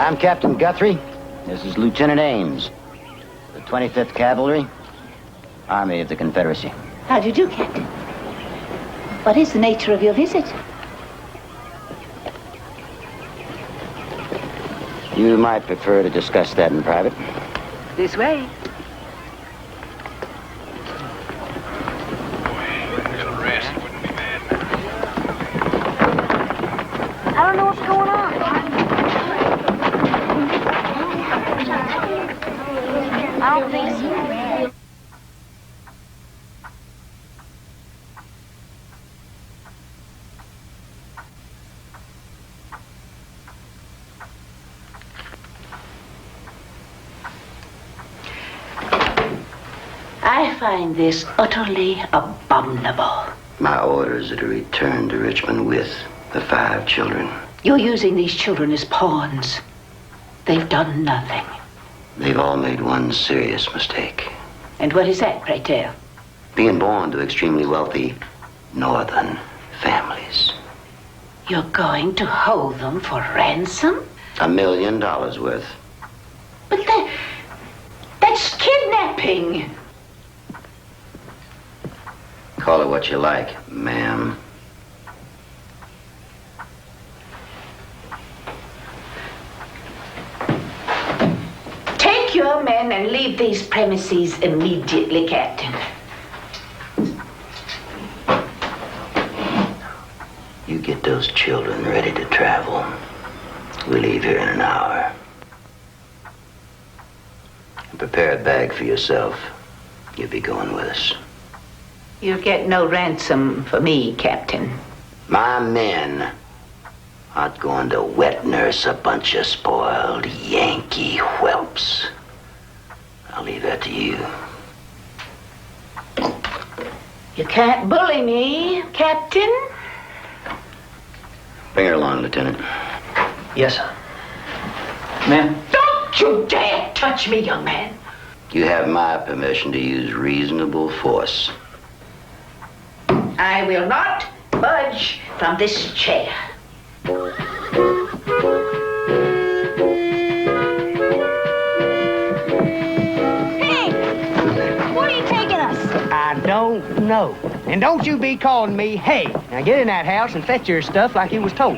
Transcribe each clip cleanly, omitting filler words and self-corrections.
I'm Captain Guthrie. This is Lieutenant Ames. The 25th Cavalry, Army of the Confederacy. How do you do, Captain? What is the nature of your visit? You might prefer to discuss that in private. This way. I don't know what's going on. I don't think so. I find this utterly abominable. My orders are to return to Richmond with the 5 children. You're using these children as pawns. They've done nothing. They've all made one serious mistake. And what is that, pray tell? Being born to extremely wealthy northern families. You're going to hold them for ransom? $1 million worth. But that's kidnapping. Call it what you like, ma'am. Take your men and leave these premises immediately, Captain. You get those children ready to travel. We leave here in an hour. And prepare a bag for yourself. You'll be going with us. You'll get no ransom for me, Captain. My men aren't going to wet nurse a bunch of spoiled Yankee whelps. I'll leave that to you. You can't bully me, Captain. Bring her along, Lieutenant. Yes, sir. Ma'am? Don't you dare touch me, young man. You have my permission to use reasonable force. I will not budge from this chair. Hey! Where are you taking us? I don't know. And don't you be calling me hey. Now get in that house and fetch your stuff like you was told.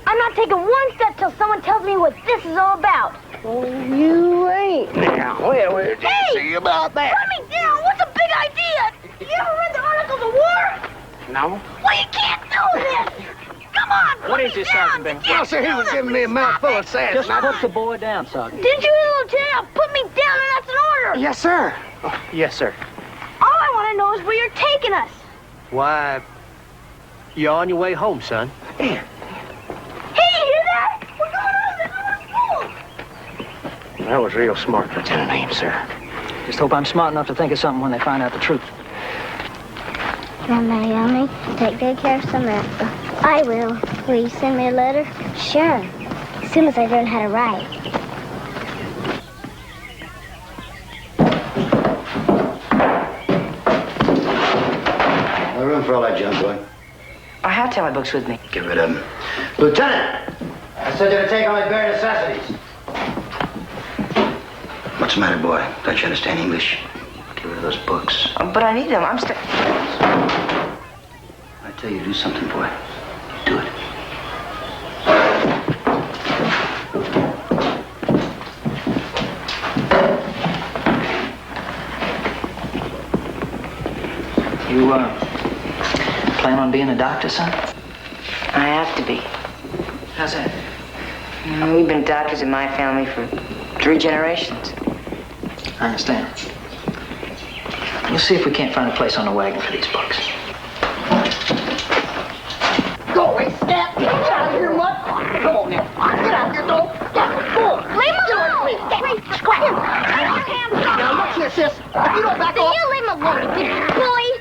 I'm not taking one step till someone tells me what this is all about. Oh, you ain't now. Well, we'll Hey! see about that. Put me down! What's a big idea? You ever read the Articles of War? No? Well, you can't do this! Come on, put What me is this, down. Sergeant Bennett? You Well, sir, he was giving me a mouthful of sass. Just put the boy down, Sergeant. Didn't you hear, Lieutenant? Put me down, and that's an order. Yes, sir. Oh, yes, sir. All I want to know is where you're taking us. Why, you're on your way home, son. Hey, you hear that? We're going on to That was real smart, Lieutenant Ames, sir. Just hope I'm smart enough to think of something when they find out the truth. Grandma, Yummy, take good care of Samantha. I will. Will you send me a letter? Sure. As soon as I learn how to write. No room for all that junk, boy. I have tally books with me. Get rid of them. Lieutenant! I said you to take only bare necessities. What's the matter, boy? Don't you understand English? Get rid of those books. But I need them. I tell you to do something, boy. Do it. You, plan on being a doctor, son? I have to be. How's that? We've been doctors in my family for 3 generations. I understand. We'll see if we can't find a place on the wagon for these books. Go away, Snap. Get out of here, mutt. Come on now. Get out here, dog. Go on. Leave him alone! Wait, quiet! Now, look here, sis. If you don't back off... You leave him alone, you big bully!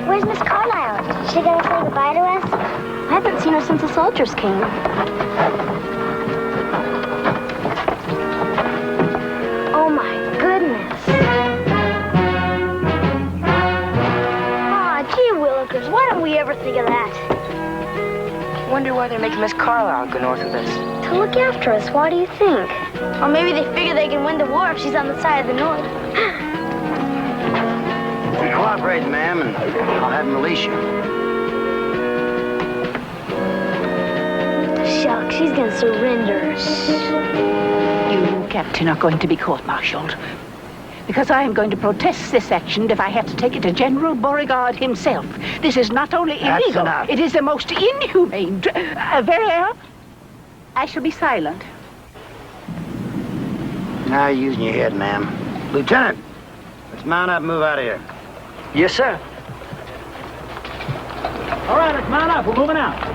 Where's Miss Carlisle? Is she gonna say goodbye to us? I haven't seen her since the soldiers came. Oh my ever think of that? Wonder why they're making Miss Carlisle go north with us. To look after us, why do you think? Or maybe they figure they can win the war if she's on the side of the North. Cooperate, ma'am, and I'll have him release you. Shucks, she's gonna surrender. You, Captain, are going to be court-martialed. Because I am going to protest this action if I have to take it to General Beauregard himself. This is not only That's illegal, enough. it is the most inhumane... very well. I shall be silent. Now you're using your head, ma'am. Lieutenant, let's mount up and move out of here. Yes, sir. All right, let's mount up. We're moving out.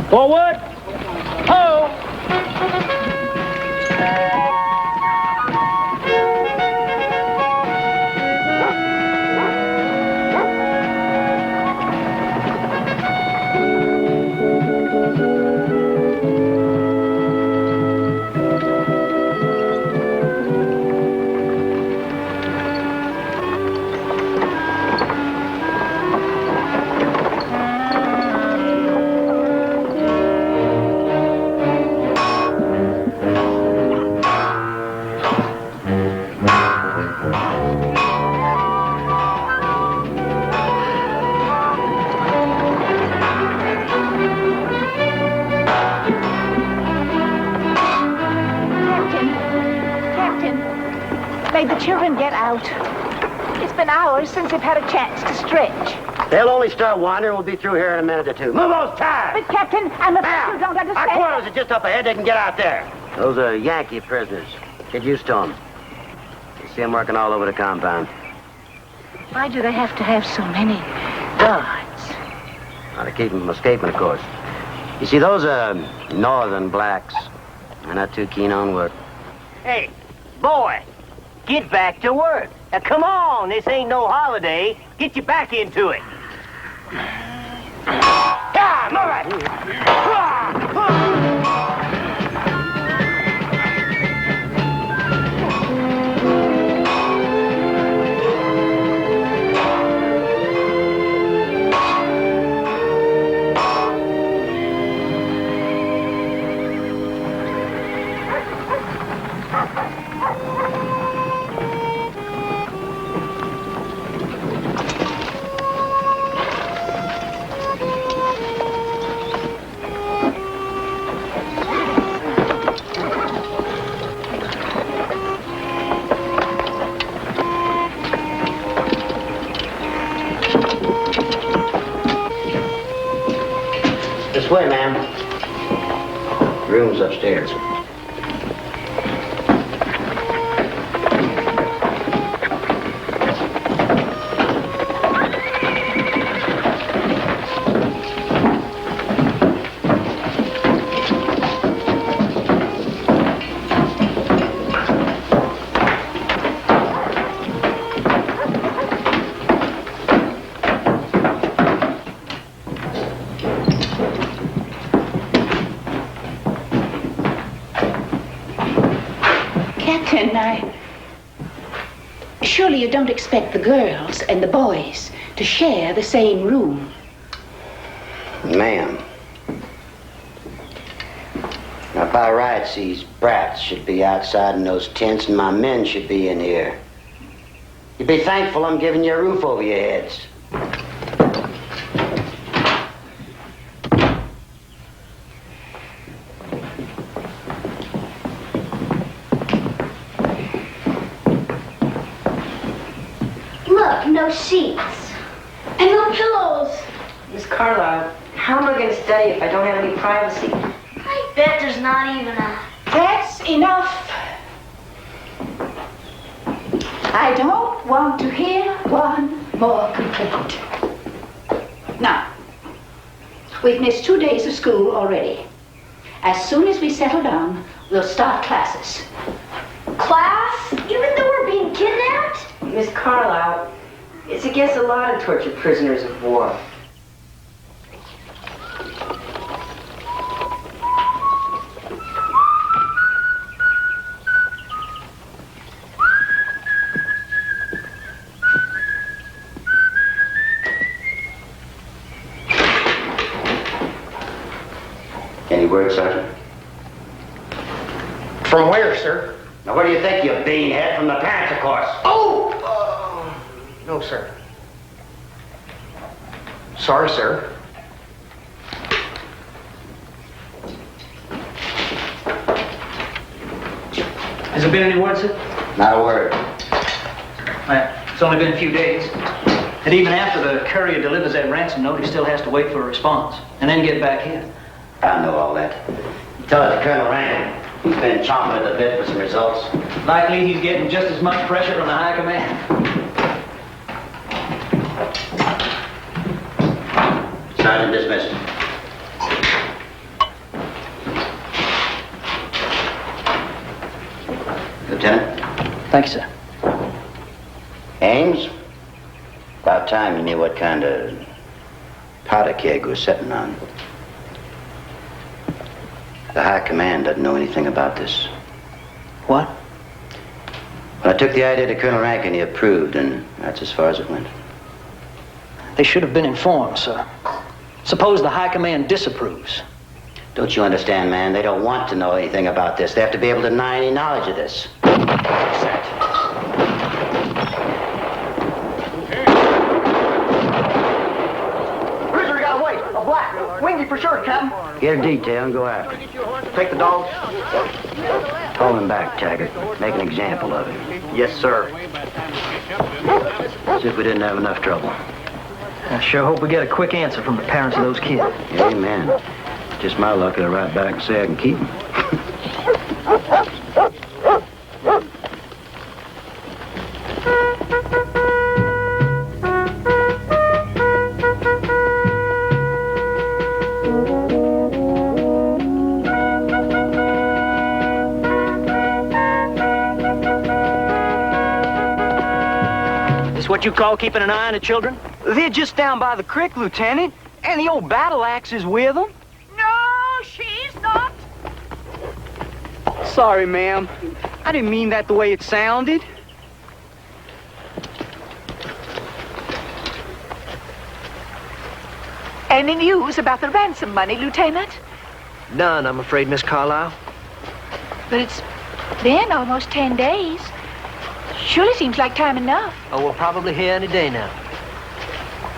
Forward. Ho! May the children get out. It's been hours since they've had a chance to stretch. They'll only start wandering. We'll be through here in a minute or two. Move those tires! But, Captain, I'm afraid you don't Our understand. quarters are just up ahead. They can get out there. Those are Yankee prisoners. Get used to them. You see them working all over the compound. Why do they have to have so many guards? Now, to keep them from escaping, of course. You see, those are northern blacks. They're not too keen on work. Hey, boy, get back to work. Now, come on, this ain't no holiday. Get you back into it. Come, all right. This way, ma'am. Room's upstairs. Surely you don't expect the girls and the boys to share the same room. Ma'am. Now, by rights, these brats should be outside in those tents, and my men should be in here. You'd be thankful I'm giving you a roof over your heads. Look, no sheets. And no pillows. Miss Carlisle, how am I going to study if I don't have any privacy? I bet there's not even a... That's enough. I don't want to hear one more complaint. Now, we've missed 2 days of school already. As soon as we settle down, we'll start classes. Class? Even though we're being kidnapped? Miss Carlisle, it's against the law to torture prisoners of war. word, Sergeant? From where, sir? Now, where do you think, you beanhead? From the parents, of course. Oh! No, sir. Sorry, sir. Has there been any word, sir? Not a word. Well, it's only been a few days. And even after the courier delivers that ransom note, he still has to wait for a response and then get back here. I know all that. Tell it to Colonel Rankin. He's been chomping at the bit for some results. Likely he's getting just as much pressure from the high command. Sergeant dismissed. Lieutenant? Thank you, sir. Ames? About time you knew what kind of powder keg we're sitting on. The high command doesn't know anything about this. What? When I took the idea to Colonel Rankin, he approved, and that's as far as it went. They should have been informed, sir. Suppose the high command disapproves. Don't you understand, man? They don't want to know anything about this. They have to be able to deny any knowledge of this. Prisoner got away. A black. Wingy for sure, Captain. Get a detail and go after him. Take the dogs. Hold him back, Taggart. Make an example of him. Yes, sir. As if we didn't have enough trouble. I sure hope we get a quick answer from the parents of those kids. Amen. Just my luck to write back and say I can keep him. This what you call keeping an eye on the children? They're just down by the creek, Lieutenant, and the old battle axe is with them. No, she's not. Sorry, ma'am. I didn't mean that the way it sounded. Any news about the ransom money, Lieutenant? None, I'm afraid, Miss Carlyle. But it's been almost 10 days. Surely seems like time enough. Oh, we'll probably hear any day now.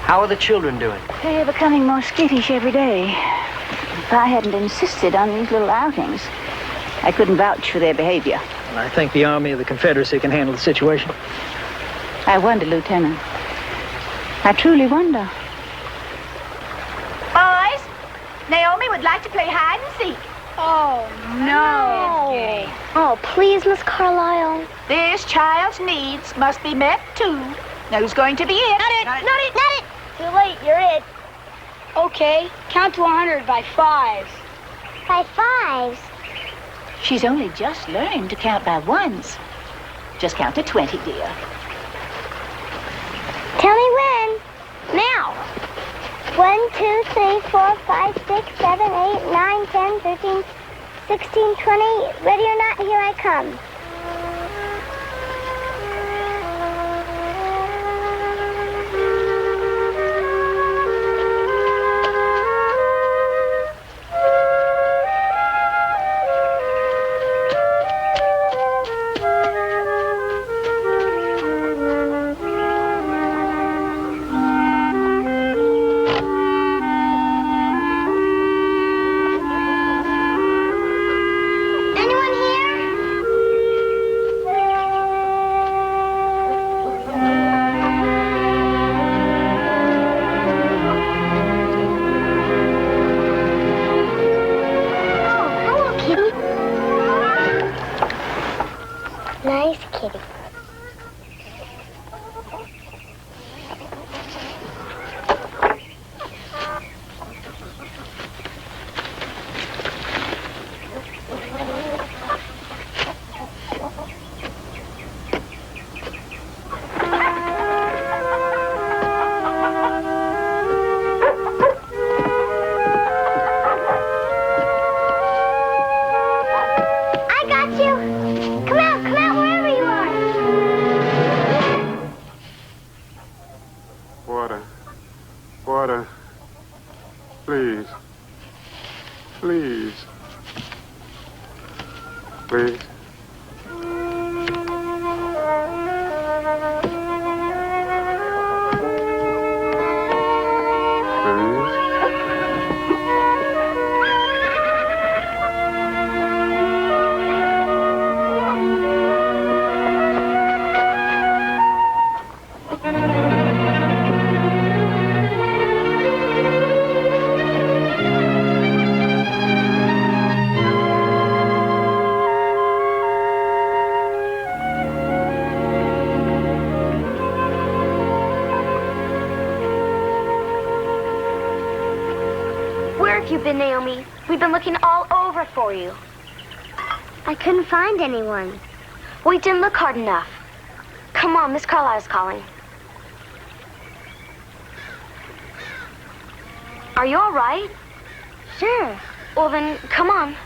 How are the children doing? They're becoming more skittish every day. If I hadn't insisted on these little outings, I couldn't vouch for their behavior. Well, I think the Army of the Confederacy can handle the situation. I wonder, Lieutenant. I truly wonder. Boys, Naomi would like to play hide and seek. Oh, no. Oh, please, Miss Carlyle. This child's needs must be met, too. Now, who's going to be it? Not it. Too late, you're it. Okay, count to 100 by fives. By fives. She's only just learned to count by ones. Just count to 20, dear. Tell me when. Now. 1, 2, 3, 4, 5, 6, 7, 8, 9, 10, 13, 16, 20. Ready or not, here I come. you been, Naomi? We've been looking all over for you. I couldn't find anyone. We didn't look hard enough. Come on, Miss Carlisle's calling. Are you all right? Sure. Well, then, come on.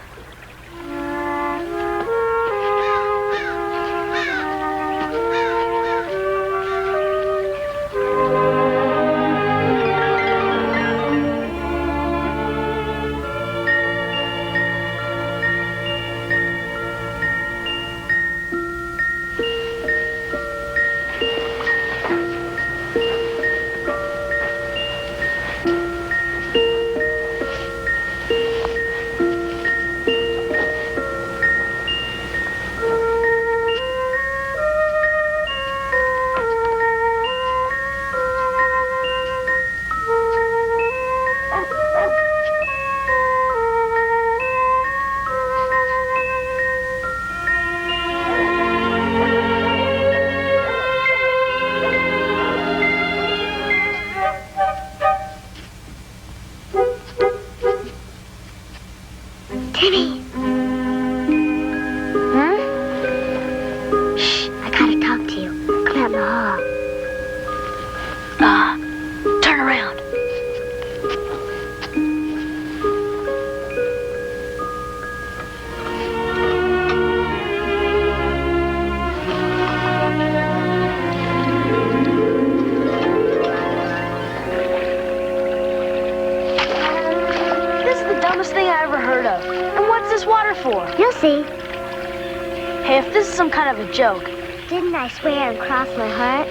Joke. Didn't I swear and cross my heart?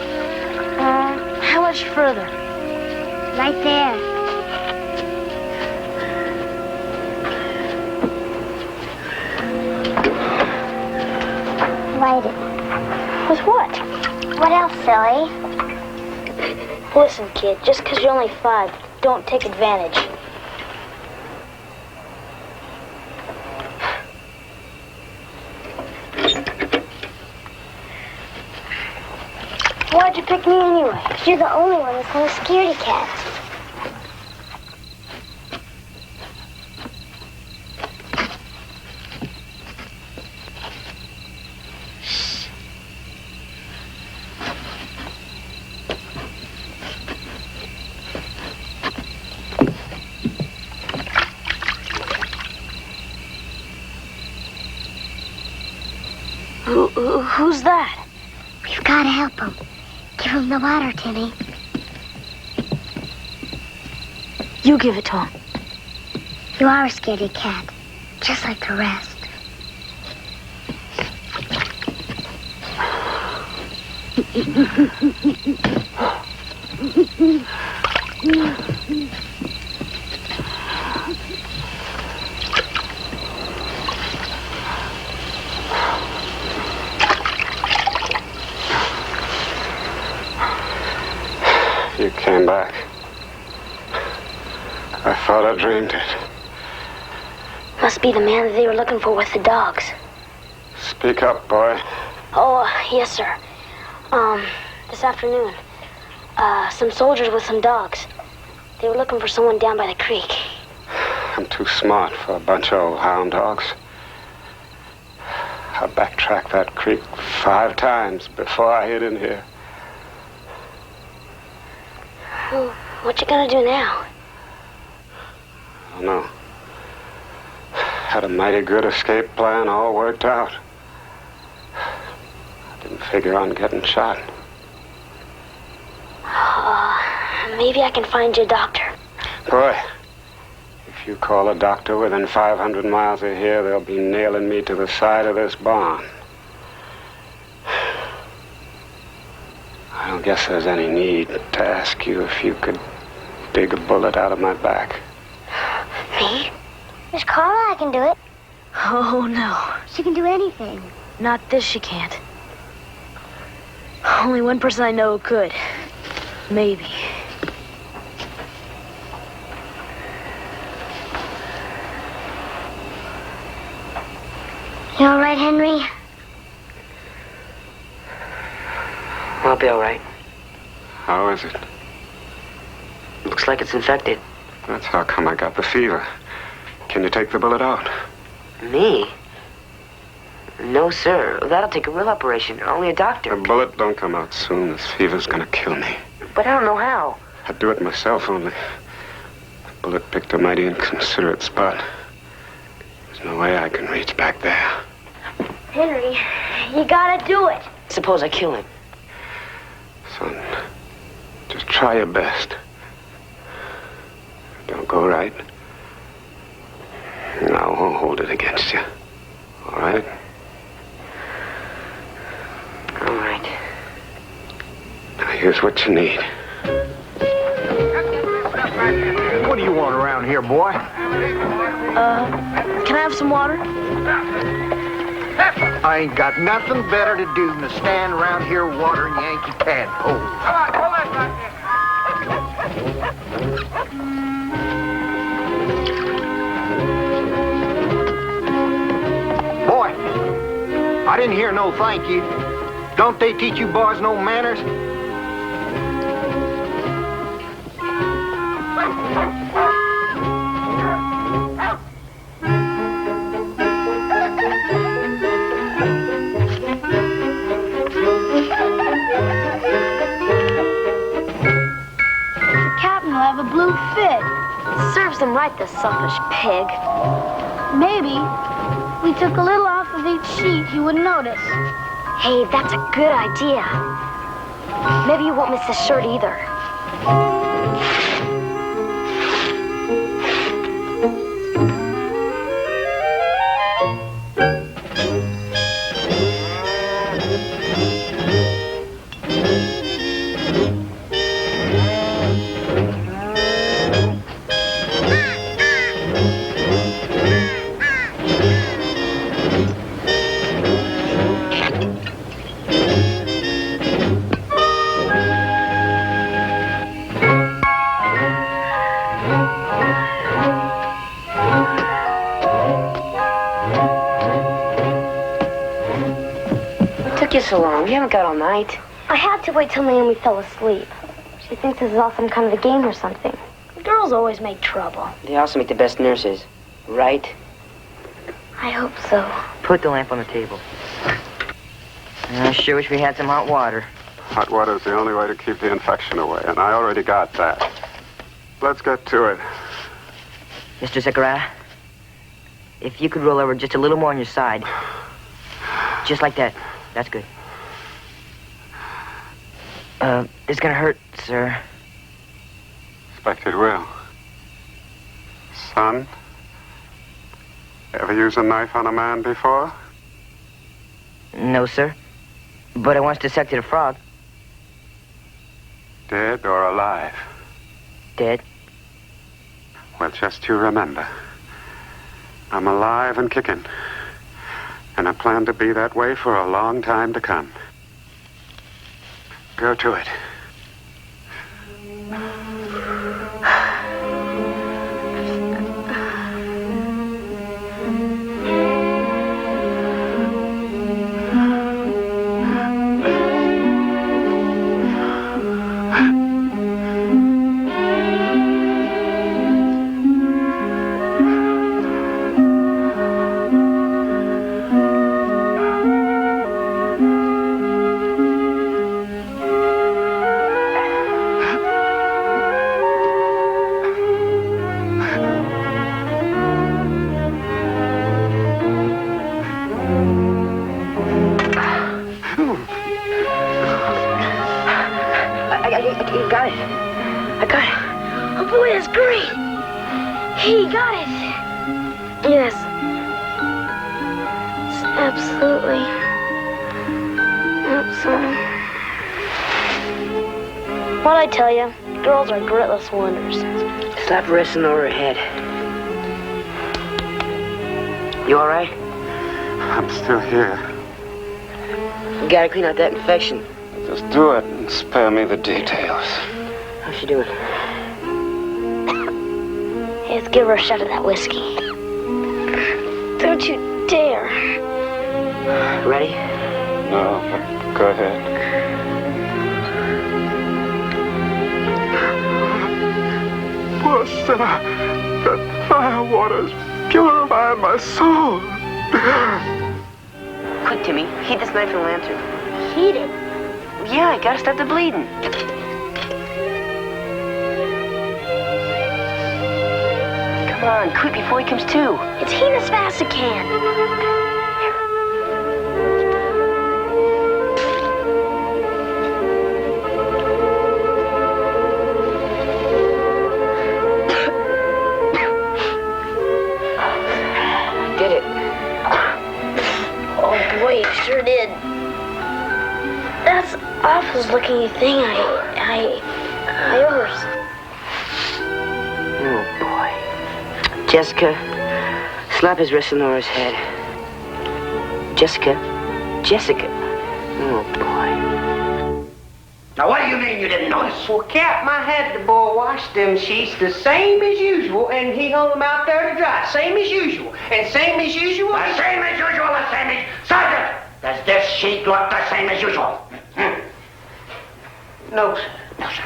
How much further? Right there. Light it. With what? What else, silly? Listen, kid, just because you're only 5, don't take advantage. Why'd you pick me anyway? Because you're the only one that's not a scaredy cat. Who's that? We've got to help him. Give him the water, Timmy. You give it to him. You are a scaredy cat, just like the rest. You came back. I thought I dreamed it. Must be the man that they were looking for with the dogs. Speak up, boy. Oh, yes, sir. This afternoon, some soldiers with some dogs. They were looking for someone down by the creek. I'm too smart for a bunch of old hound dogs. I backtracked that creek 5 times before I hid in here. Well, what you gonna do now? I don't know. Had a mighty good escape plan all worked out. I didn't figure on getting shot. Maybe I can find you a doctor. Boy, if you call a doctor within 500 miles of here, they'll be nailing me to the side of this barn. I don't guess there's any need to ask you if you could dig a bullet out of my back. Me? Miss Carla, I can do it. Oh, no. She can do anything. Not this, she can't. Only one person I know who could. Maybe. You all right, Henry? I'll be all right. How is it? Looks like it's infected. That's how come I got the fever. Can you take the bullet out? Me? No, sir. That'll take a real operation. Only a doctor. The bullet don't come out soon. This fever's gonna kill me. But I don't know how. I'd do it myself, only the bullet picked a mighty inconsiderate spot. There's no way I can reach back there. Henry, you gotta do it. Suppose I kill him. Son, just try your best. Don't go right. And I won't hold it against you. All right? All right. Now, here's what you need. What do you want around here, boy? Can I have some water? I ain't got nothing better to do than to stand around here watering Yankee tadpoles. Boy, I didn't hear no thank you. Don't they teach you boys no manners? Have a blue fit. Serves him right, the selfish pig. Maybe we took a little off of each sheet, he wouldn't notice. Hey, that's a good idea. Maybe you won't miss this shirt either. So long. We haven't got all night. I had to wait till Naomi fell asleep. She thinks this is all some kind of a game or something. Girls always make trouble. They also make the best nurses, right? I hope so. Put the lamp on the table. I sure wish we had some hot water. Hot water's the only way to keep the infection away, and I already got that. Let's get to it. Mr. Zachariah, if you could roll over just a little more on your side. Just like that. That's good. It's gonna hurt, sir. Expect it will. Son, ever use a knife on a man before? No, sir. But I once dissected a frog. Dead or alive? Dead. Well, just you remember, I'm alive and kicking. And I plan to be that way for a long time to come. Go to it. What'd I tell you? Girls are grittless wonders. Stop resting over her head. You all right? I'm still here. You gotta clean out that infection. Just do it and spare me the details. How's she doing? Hey, let's give her a shot of that whiskey. Don't you dare. Ready? No, but go ahead. Poor sinner. That firewater's Purify my soul. Quick, Timmy. Heat this knife and lantern. Heat it. Yeah, I gotta stop the bleeding. Come on, quick before he comes to. It's heat as fast as it can. Did it. Oh boy, it sure did. That's the awfulest looking thing I ever saw. Oh, boy. Jessica, slap his wrist on Nora's head. Jessica. Oh, boy. Now, what do you mean you didn't notice? Well, Captain, I had the boy wash them sheets the same as usual, and he hung them out there to dry. Same as usual. And same as usual... The same as usual, the same as... Sergeant! Does this sheet look the same as usual? No, sir. No, sir.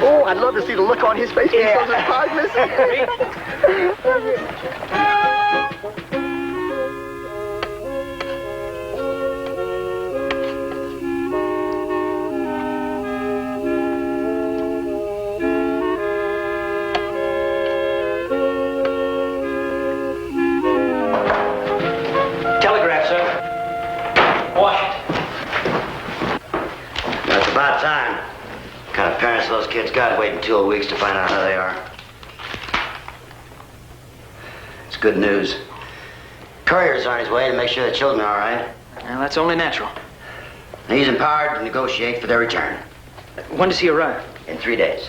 Oh, I'd love to see the look on his face when he saw his prize missing. Telegraph, sir. Washington. That's about time. What kind of parents those kids got waiting 2 weeks to find out how they are. It's good news. Courier's on his way to make sure the children are all right. Well, that's only natural. He's empowered to negotiate for their return. When does he arrive? In 3 days.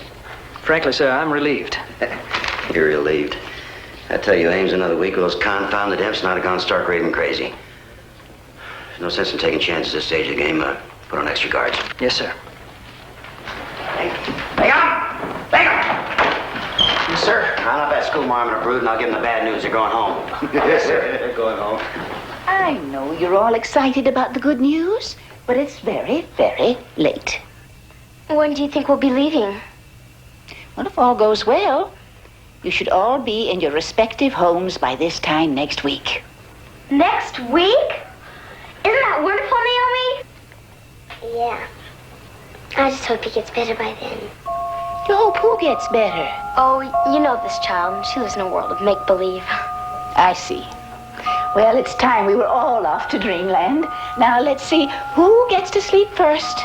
Frankly, sir, I'm relieved. You're relieved. I tell you, Ames, another week, those confounded imps not have gone stark raving crazy. There's no sense in taking chances at this stage of the game. Put on extra guards. Yes, sir. Hey, Yes, sir. I'll have that schoolmarm in a brood, and I'll give them the bad news. They're going home. Yes, sir. They're going home. I know you're all excited about the good news, but it's very, very late. When do you think we'll be leaving? Well, if all goes well, you should all be in your respective homes by this time next week. Next week? Isn't that wonderful, Naomi? Yeah. I just hope he gets better by then. You hope who gets better? Oh, you know this child. She lives in a world of make-believe. I see. Well, it's time we were all off to dreamland. Now let's see who gets to sleep first.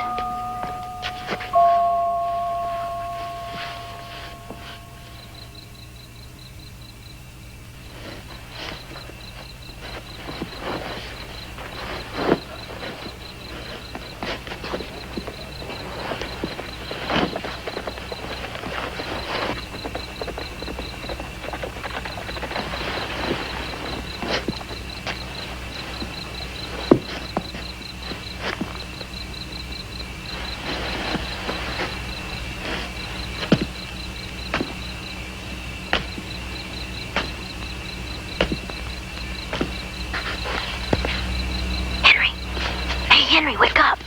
Henry, wake up.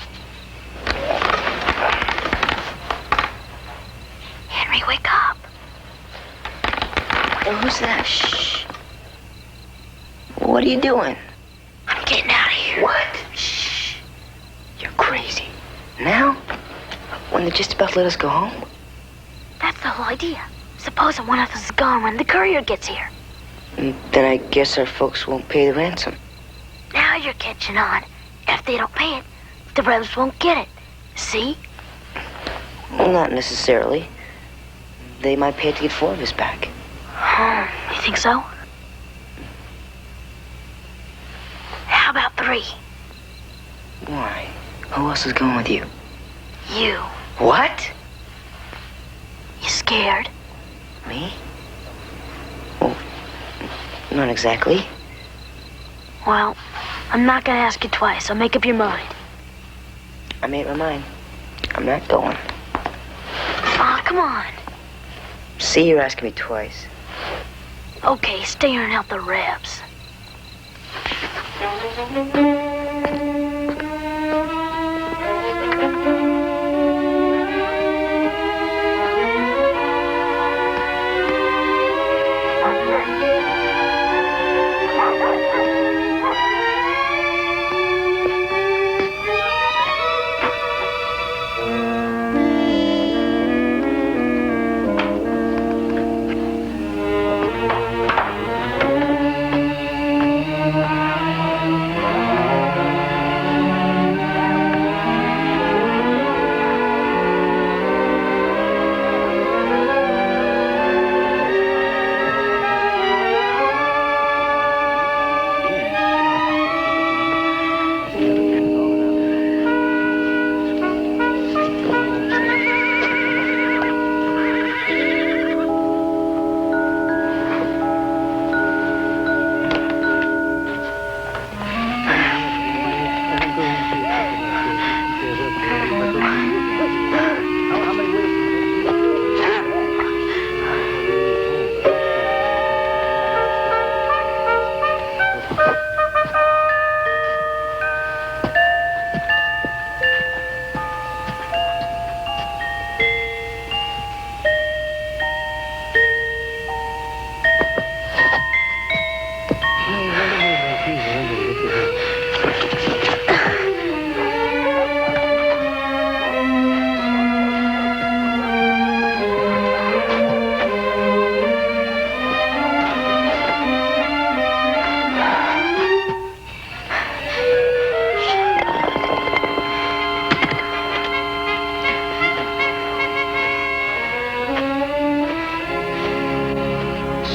Henry, wake up. Who's that? Shh. What are you doing? I'm getting out of here. What? Shh. You're crazy. Now? When they just about let us go home? That's the whole idea. Supposing one of us is gone when the courier gets here. Then I guess our folks won't pay the ransom. Now you're catching on. If they don't pay it, the brothers won't get it. See? Well, not necessarily. they might pay to get 4 of us back. Oh, you think so? How about 3? Why? Who else is going with you? You. What? You scared? Me? Well, not exactly. Well, I'm not gonna ask you twice, so make up your mind. I made my mind. I'm not going. Aw, come on. See, you're asking me twice. Okay, stay here and help the Rebs.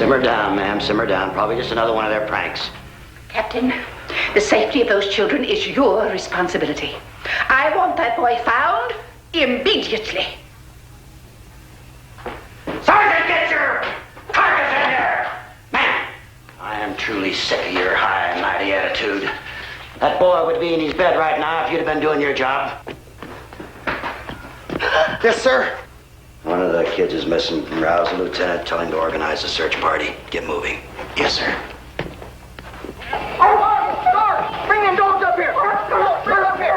Simmer down, ma'am. Simmer down. Probably just another one of their pranks. Captain, the safety of those children is your responsibility. I want that boy found immediately. Sergeant, get your carcass in here! Man, I am truly sick of your high and mighty attitude. That boy would be in his bed right now if you'd have been doing your job. Yes, sir. One of the kids is missing. Rouse the lieutenant. Tell him to organize a search party. Get moving. Yes, sir. Bring them dogs up here. They're up here.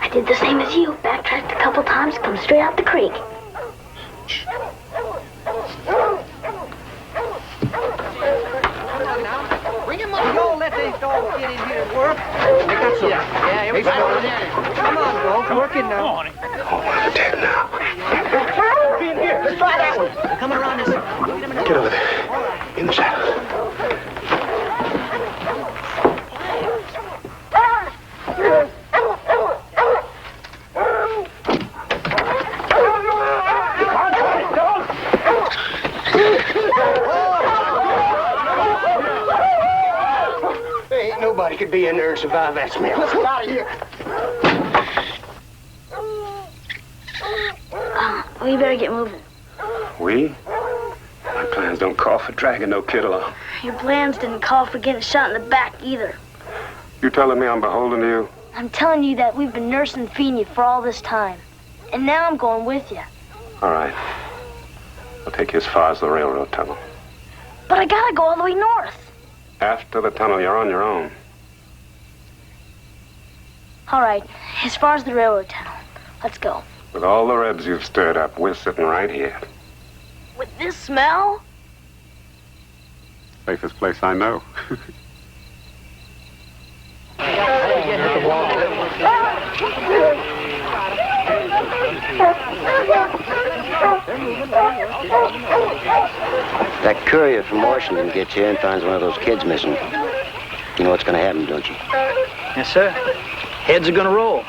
I did the same as you. Backtracked a couple times, come straight out the creek. Bring him up. Don't let these dogs get in here and work. They got some. Yeah, here we go. Come on, dogs. Work it now. Oh, I'm dead now. Be in here. Let's try that one. Coming around this. Get over there. In the shadows. Ain't nobody could be in there and survive that smell. Let's get out of here. We better get moving. We? My plans don't call for dragging no kid along. Your plans didn't call for getting shot in the back either. You telling me I'm beholden to you? I'm telling you that we've been nursing and feeding you for all this time. And now I'm going with you. All right. I'll take you as far as the railroad tunnel. But I gotta go all the way north. After the tunnel, you're on your own. All right, as far as the railroad tunnel. Let's go. With all the rebs you've stirred up, we're sitting right here. With this smell? Safest place I know. That courier from Washington gets here and finds one of those kids missing. You know what's going to happen, don't you? Yes, sir. Heads are going to roll.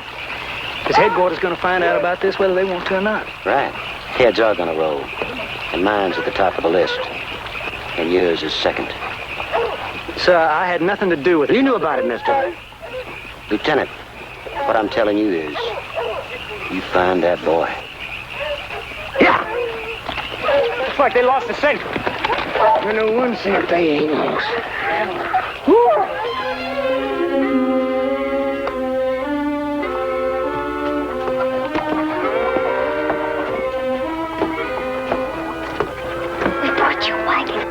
Because headquarters is going to find out about this whether they want to or not. Right. Heads are going to roll. And mine's at the top of the list. And yours is second. Sir, I had nothing to do with it. You knew about it, mister. Lieutenant, what I'm telling you is, you find that boy. Yeah! Looks like they lost the scent. I know one scent they ain't lost. We brought your wagon.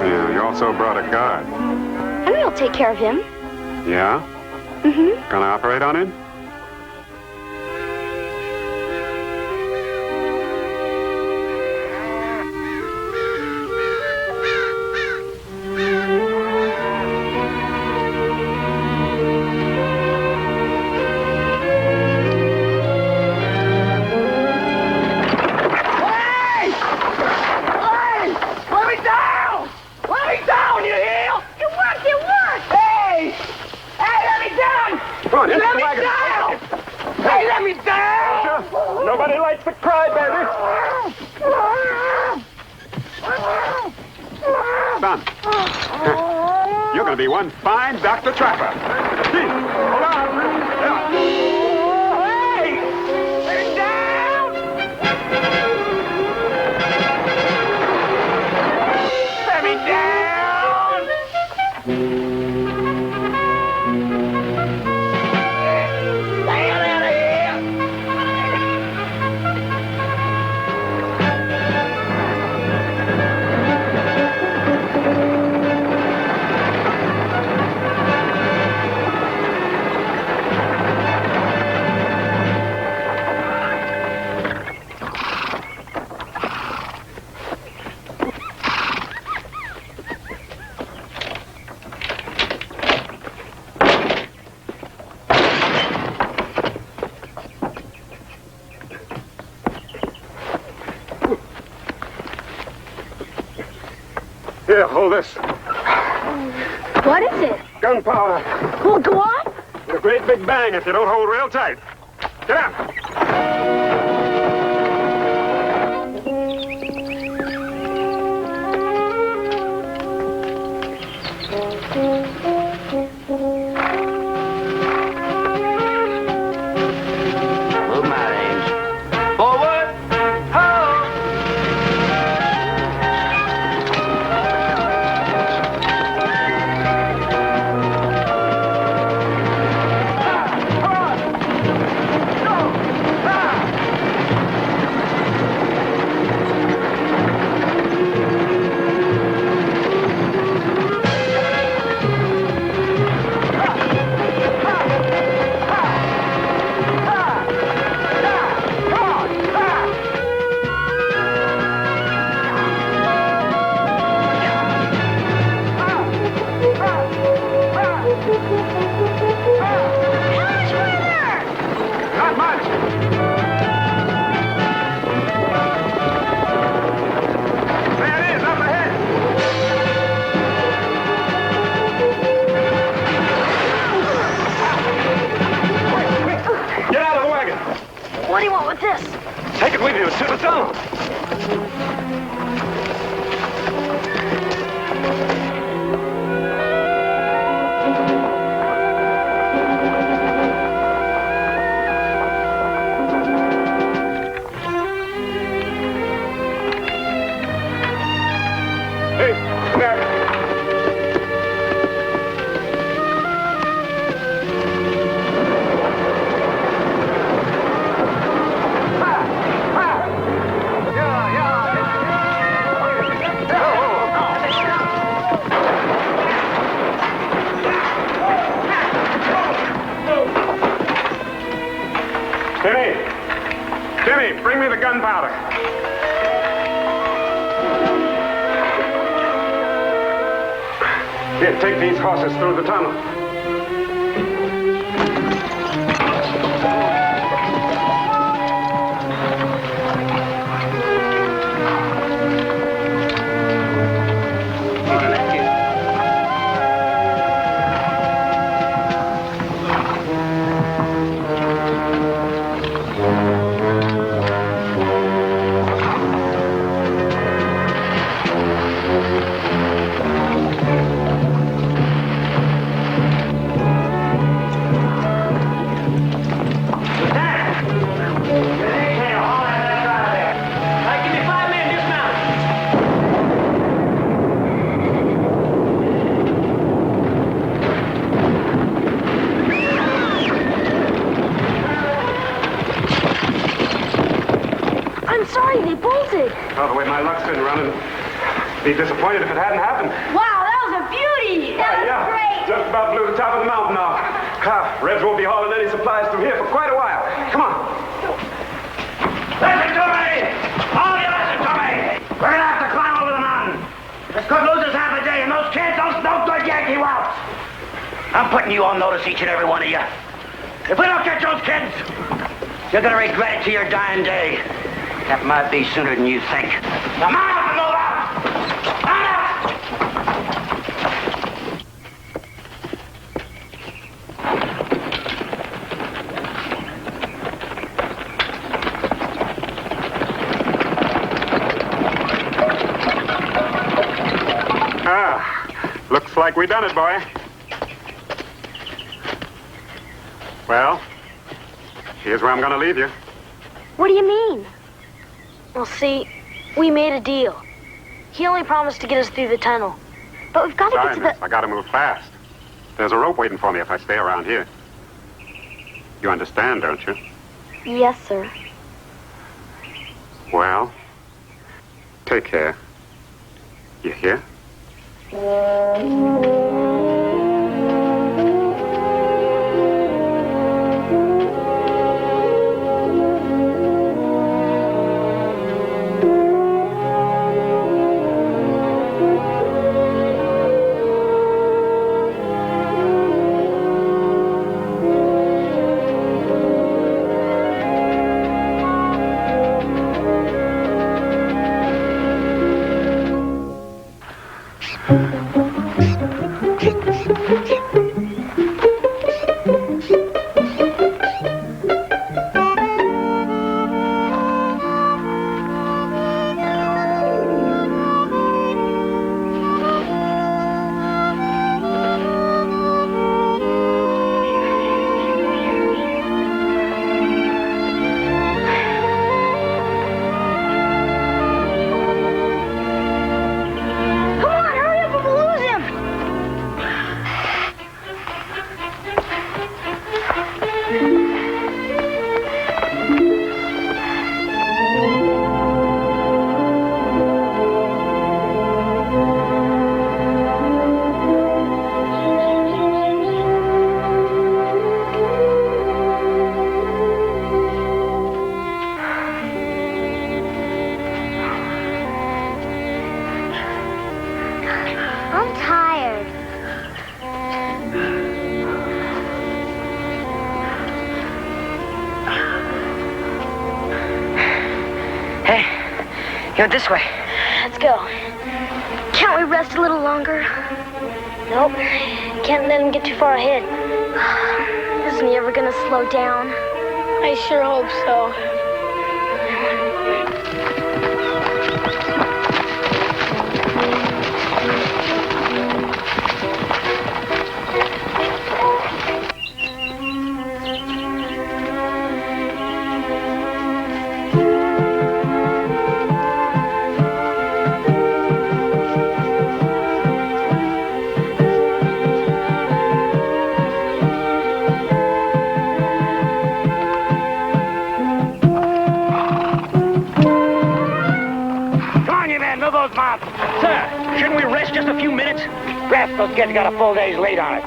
Yeah, you also brought a guard. Henry will take care of him. Yeah? Mm-hmm. Gonna operate on him? Nobody likes to cry, baby. Son, you're gonna be one fine Dr. Trapper. Gee, hold on. Hey! They're down! Let me down! Stay out of here! Here, hold this. What is it? Gunpowder. Well, go on. A great big bang if you don't hold real tight. Get up. Move 'em out, Ames. Forward! Ho! Not much. There it is, up ahead. Sit down. Hey, Mac. Timmy, bring me the gunpowder. Here, take these horses through the tunnel. Oh, the way my luck's been running, be disappointed if it hadn't happened. Wow, that was a beauty! That was great! Just about blew the top of the mountain off. Reds won't be hauling any supplies through here for quite a while. Come on. Listen to me! All of you listen to me! We're gonna have to climb over the mountain. This could lose us half a day, and those kids, those no good Yankee whelps. I'm putting you on notice, each and every one of you. If we don't get those kids, you're gonna regret it to your dying day. That might be sooner than you think. Come on, move up! Looks like we done it, boy. Well, here's where I'm gonna leave you. What do you mean? Well, see, we made a deal. He only promised to get us through the tunnel. But we've got to get to Miss, the... I gotta move fast. There's a rope waiting for me if I stay around here. You understand, don't you? Yes, sir. Well, take care. You hear? Go this way. Let's go. Can't we rest a little longer? Nope. Can't let him get too far ahead. Isn't he ever gonna slow down? I sure hope so. Shouldn't we rest just a few minutes? Rest, those kids got a full day's lead on it.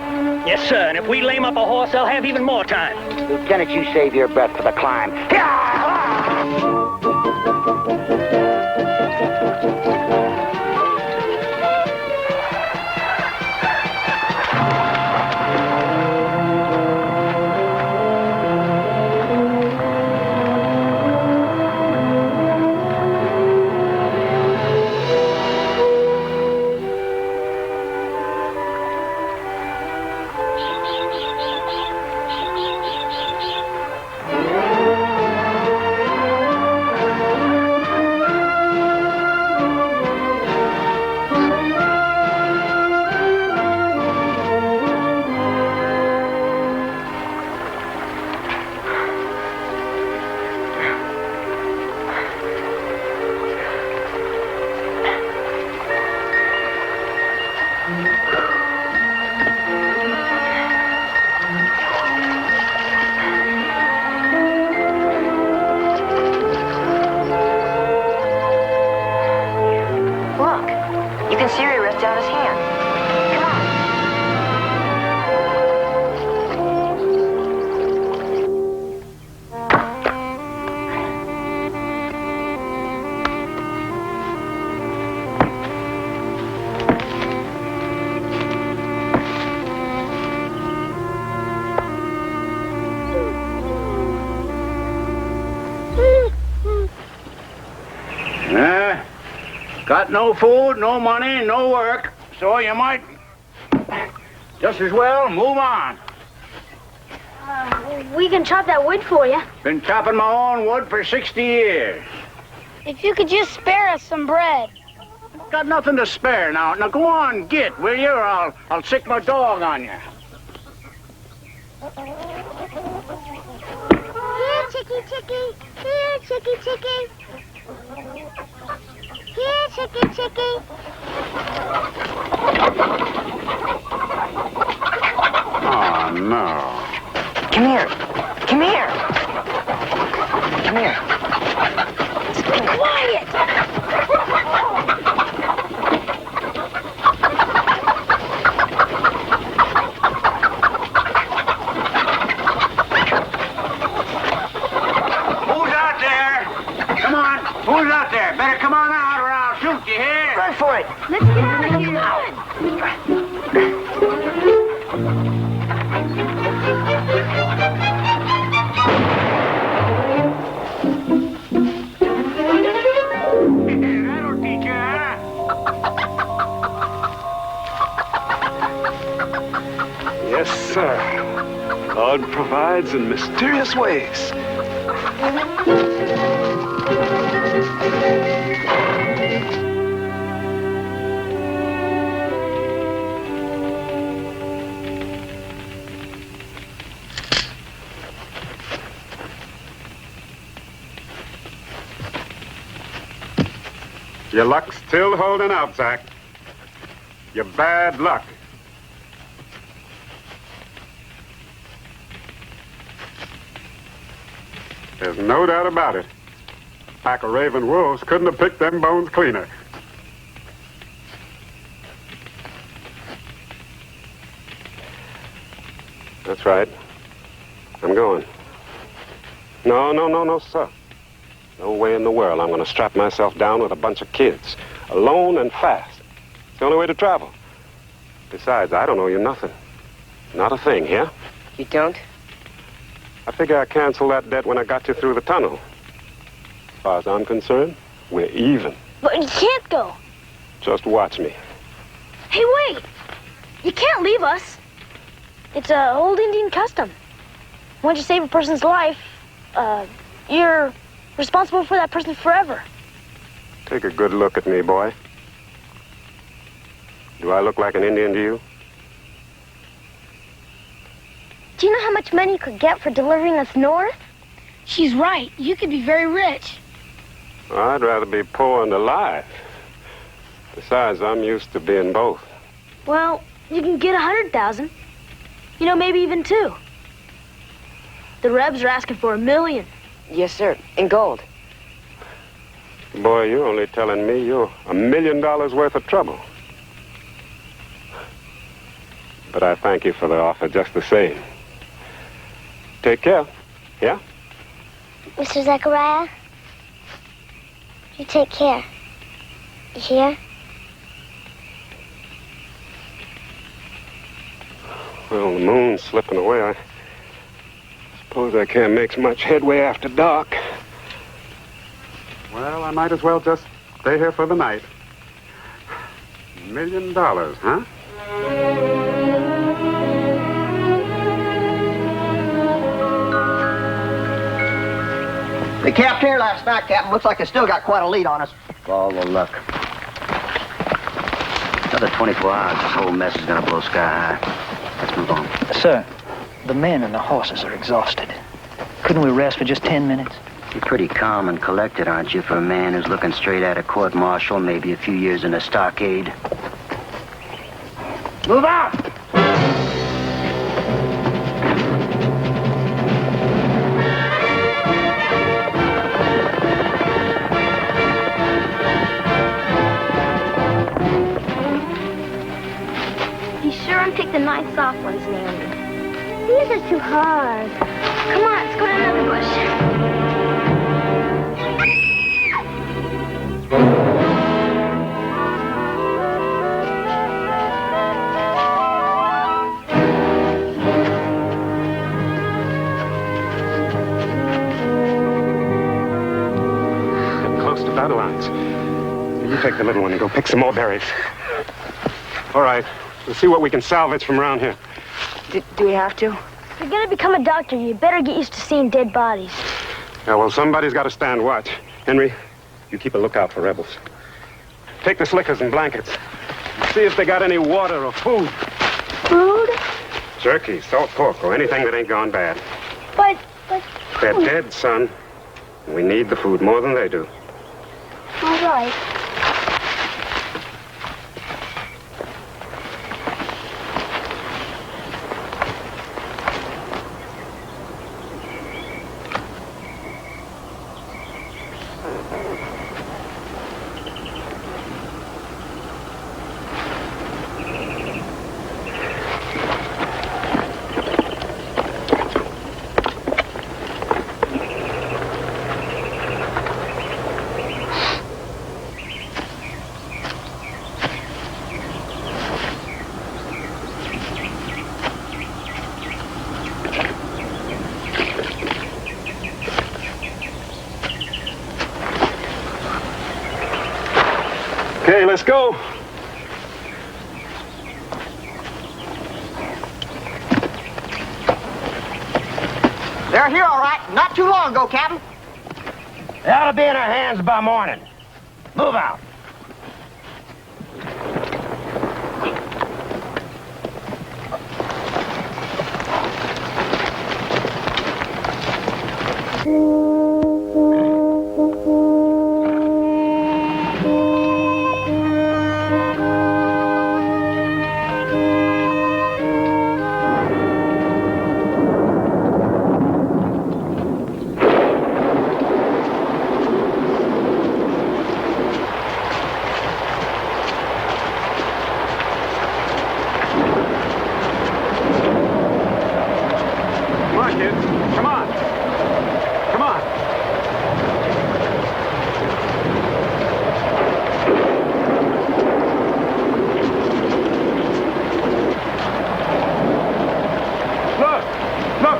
Yes, sir, and if we lame up a horse, they'll have even more time. Lieutenant, you save your breath for the climb. Got no food, no money, no work, so you might just as well move on. We can chop that wood for you. Been chopping my own wood for 60 years. If you could just spare us some bread. Got nothing to spare now. Now go on, get, will you, or I'll sick my dog on you. Here, Chicky, Chicky. Here, Chicky, Chicky. Here, Chicky, Chicky. Oh, no. Come here. Come here. Come here. Be quiet. Who's out there? Come on. Who's out there? Better come on out or I'll shoot you here. Run for it. Let's get out of here. That'll teach you, huh? Yes, sir. Lord provides in mysterious ways. Your luck's still holding out, Zach. Your bad luck. There's no doubt about it. A pack of raven wolves couldn't have picked them bones cleaner. That's right. I'm going. No, sir. No way in the world I'm going to strap myself down with a bunch of kids, alone and fast. It's the only way to travel. Besides, I don't owe you nothing. Not a thing, here. You don't? I figure I canceled that debt when I got you through the tunnel. As far as I'm concerned, we're even. But you can't go. Just watch me. Hey, wait. You can't leave us. It's an old Indian custom. Once you save a person's life, you're responsible for that person forever. Take a good look at me, boy. Do I look like an Indian to you? Do you know how much money you could get for delivering us north? She's right. You could be very rich. I'd rather be poor and alive. Besides, I'm used to being both. Well, you can get 100,000. You know, maybe even 2. The Rebs are asking for $1 million. Yes, sir. In gold. Boy, you're only telling me you're $1 million worth of trouble. But I thank you for the offer just the same. Take care. Yeah? Mr. Zechariah, you take care. You hear? Well, the moon's slipping away. I suppose I can't make much headway after dark. Well, I might as well just stay here for the night. $1 million, huh? They camped here last night, Captain. Looks like they still got quite a lead on us. All the luck. Another 24 hours, this whole mess is gonna blow sky high. Let's move on. Sir, the men and the horses are exhausted. Couldn't we rest for just 10 minutes? You're pretty calm and collected, aren't you, for a man who's looking straight at a court-martial, maybe a few years in a stockade? Move out! Be sure and pick the nice soft ones, Naomi. These are too hard. Come on, let's go to another bush. Get close to battle lines. You take the little one and go pick some more berries. All right. We'll see what we can salvage from around here. Do we have to? If you're gonna become a doctor, you better get used to seeing dead bodies. Yeah, well, somebody's got to stand watch. Henry, you keep a lookout for rebels. Take the slickers and blankets. See if they got any water or food. Food? Jerky, salt pork, or anything that ain't gone bad. But... They're dead, son. We need the food more than they do. All right. Okay, let's go. They're here, all right. Not too long ago, Captain. They ought to be in our hands by morning. Move out.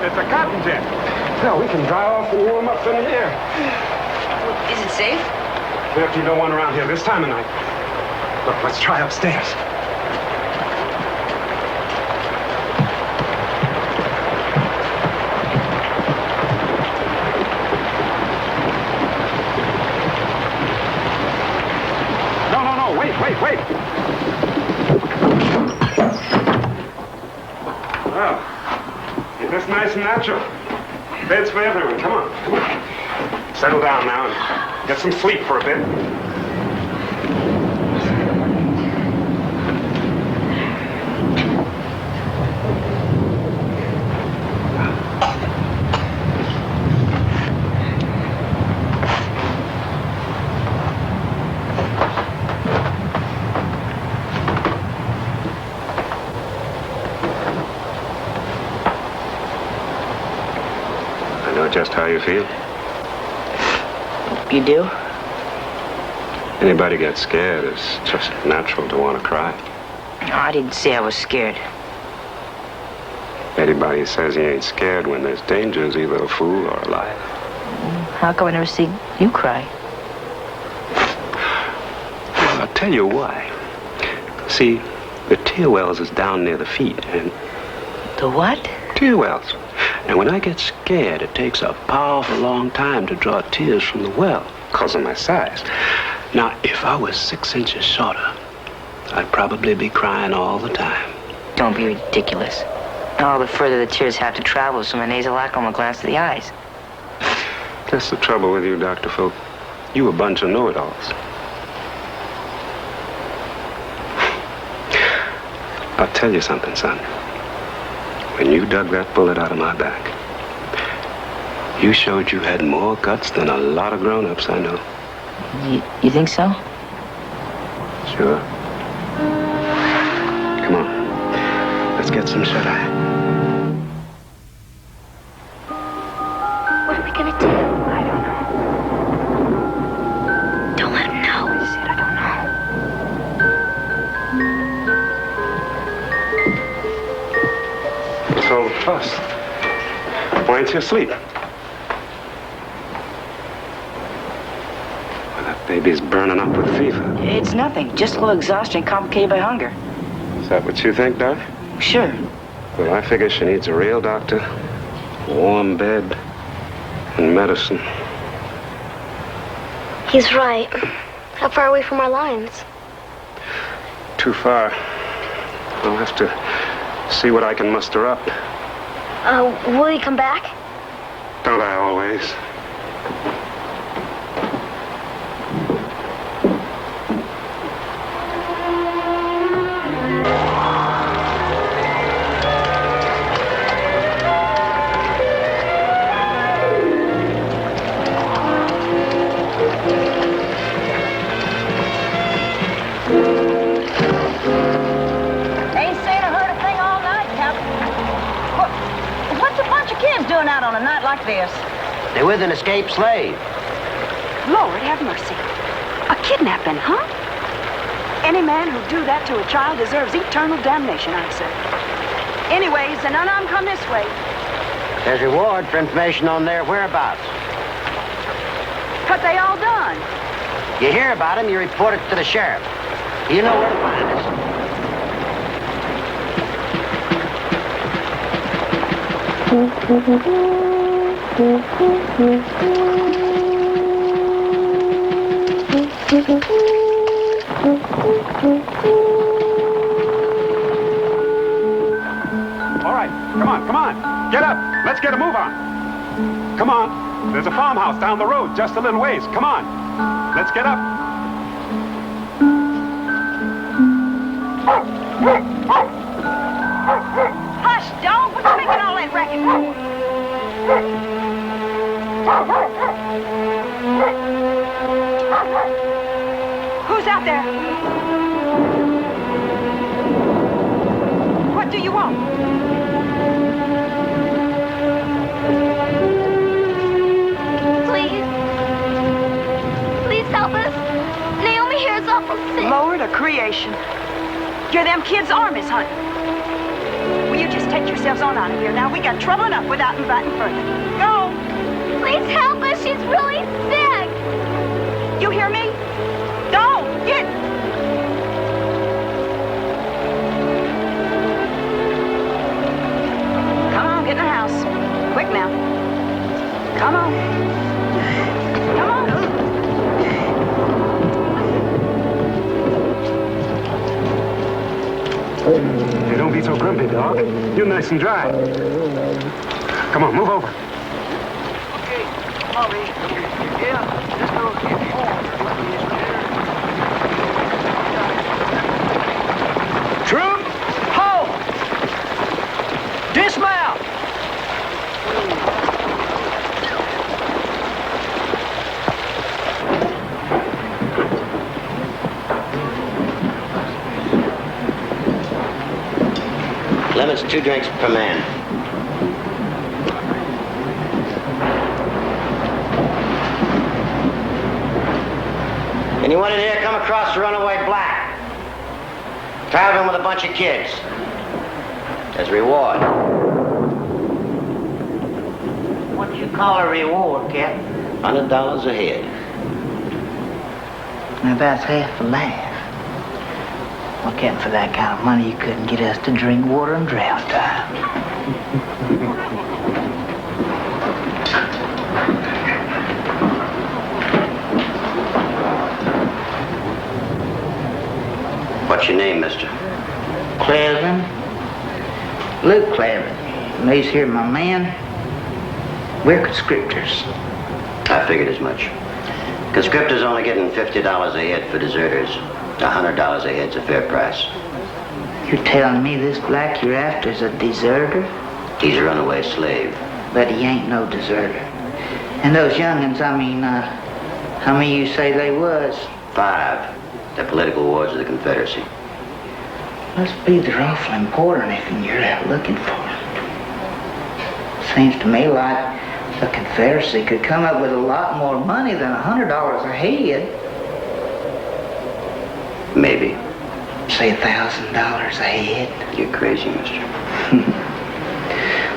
It's a cotton gin. No, we can dry off and warm up in here. Is it safe? We have to keep no one around here this time of night. Look, let's try upstairs. No, wait. Well, keep this nice and natural. Beds for everyone. Come on. Settle down now and get some sleep for a bit. know just how you feel. You do? Anybody gets scared, it's just natural to want to cry. No, I didn't say I was scared. Anybody who says he ain't scared when there's danger is either a fool or a liar. How come I never see you cry? Well, I'll tell you why. See, the tear wells is down near the feet, and... The what? Tear wells. And when I get scared, it takes a powerful long time to draw tears from the well, because of my size. Now, if I was 6 inches shorter, I'd probably be crying all the time. Don't be ridiculous. All the further the tears have to travel, so my nasal lacrimal will glance to the eyes. That's the trouble with you, Dr. Folk. You a bunch of know-it-alls. I'll tell you something, son. When you dug that bullet out of my back, you showed you had more guts than a lot of grown-ups I know. You think so? Sure. Come on. Let's get some shut-eye. What are we gonna do? I don't know. Don't let him know. I said I don't know. So, fuss. Why ain't you asleep? Well, that baby's burning up with fever. It's nothing. Just a little exhaustion complicated by hunger. Is that what you think, Doc? Sure. Well, I figure she needs a real doctor, a warm bed, and medicine. He's right. How far away from our lines? Too far. I'll have to see what I can muster up. Will he come back? Don't I always? Doing out on a night like this? They're with an escaped slave. Lord have mercy. A kidnapping, huh? Any man who'd do that to a child deserves eternal damnation, I say. Anyways, the none of them come this way. There's reward for information on their whereabouts. What they all done? You hear about them, you report it to the sheriff. You know where to find us. All right, come on. Get up. Let's get a move on. Come on. There's a farmhouse down the road, just a little ways. Come on. Let's get up. Hush, dog. What you making all that racket for? Who's out there? What do you want? Please help us. Naomi here is awful sick. Lord of creation. You're them kids' armies hunting. Will you just take yourselves on out of here? Now, we got trouble enough without inviting further. Go! Please help us. She's really sick. You hear me? Go! Get! Come on, get in the house. Quick now. Come on. Come on. Hey, don't be so grumpy, dog. You're nice and dry. Come on, move over. Okay, Mommy. Yeah, this girl's getting home. Troop, halt! Dismount! Limits 2 drinks per man. Anyone in here come across a runaway black? Traveling with a bunch of kids. As a reward. What do you call a reward, Captain? $100 a head. Now that's half a laugh. Well, Captain, for that kind of money, you couldn't get us to drink water in drought time. What's your name, mister? Clavin. Luke Clavin. And these here, my man, we're conscriptors. I figured as much. Conscriptors only getting $50 a head for deserters. $100 a head's a fair price. You're telling me this black you're after is a deserter? He's a runaway slave. But he ain't no deserter. And those young'uns, how many you say they was? 5. They're political wards of the Confederacy. Must be they're awful important if you're out looking for them. Seems to me like the Confederacy could come up with a lot more money than $100 a head. Maybe. Say $1,000 a head. You're crazy, mister.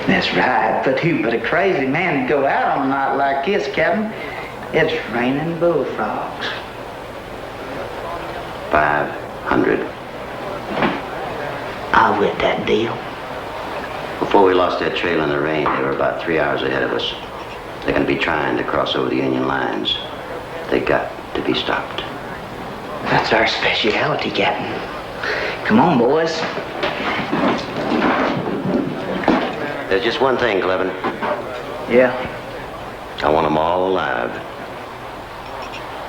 That's right, but who but a crazy man to go out on a night like this, Captain? It's raining bullfrogs. 500. I'll win that deal. Before we lost their trail in the rain, they were about 3 hours ahead of us. They're going to be trying to cross over the Union lines. They got to be stopped. That's our speciality, Captain. Come on, boys. There's just one thing, Clevin. Yeah? I want them all alive.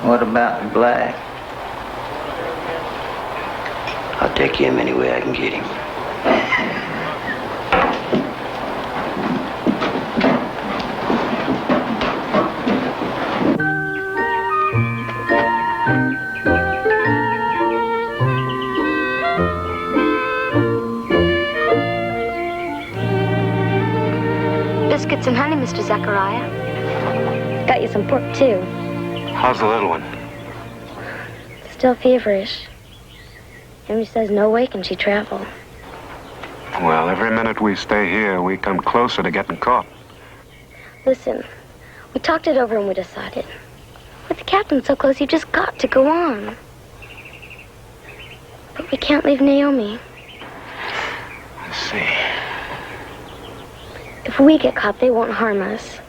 What about the black? I'll take him any way I can get him. Biscuits and honey, Mr. Zachariah. Got you some pork, too. How's the little one? Still feverish. Henry says no way can she travel. Well, every minute we stay here, we come closer to getting caught. Listen, we talked it over and we decided. With the captain so close, you just got to go on. But we can't leave Naomi. I see. If we get caught, they won't harm us.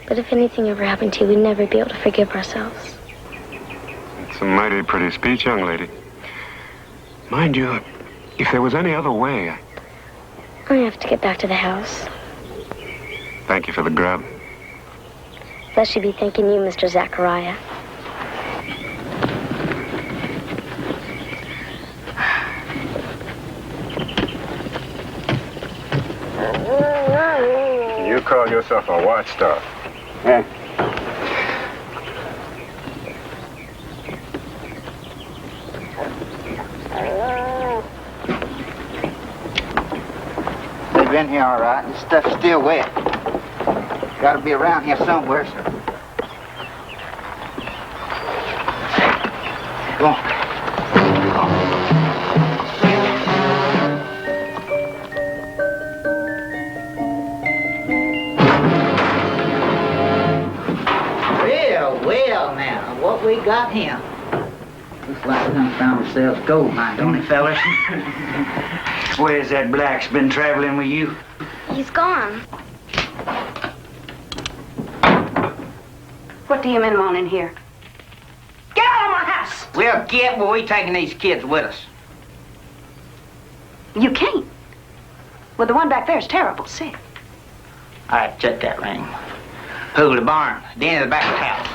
But if anything ever happened to you, we'd never be able to forgive ourselves. It's a mighty pretty speech, young lady. Mind you, if there was any other way... I have to get back to the house. Thank you for the grub. That should be thanking you, Mr. Zachariah. You call yourself a watchdog, huh? They've been here all right, and the stuff's still wet. Gotta be around here somewhere. Go on. Well, now, what we got here? Looks like we done found ourselves gold mine, don't it, fellas? Where's that black's been traveling with you? He's gone. What do you men want in here? Get out of my house! We'll get where we taking these kids with us. You can't. Well, the one back there is terrible sick. All right, check that ring. Who, the barn? The end of the back of the house.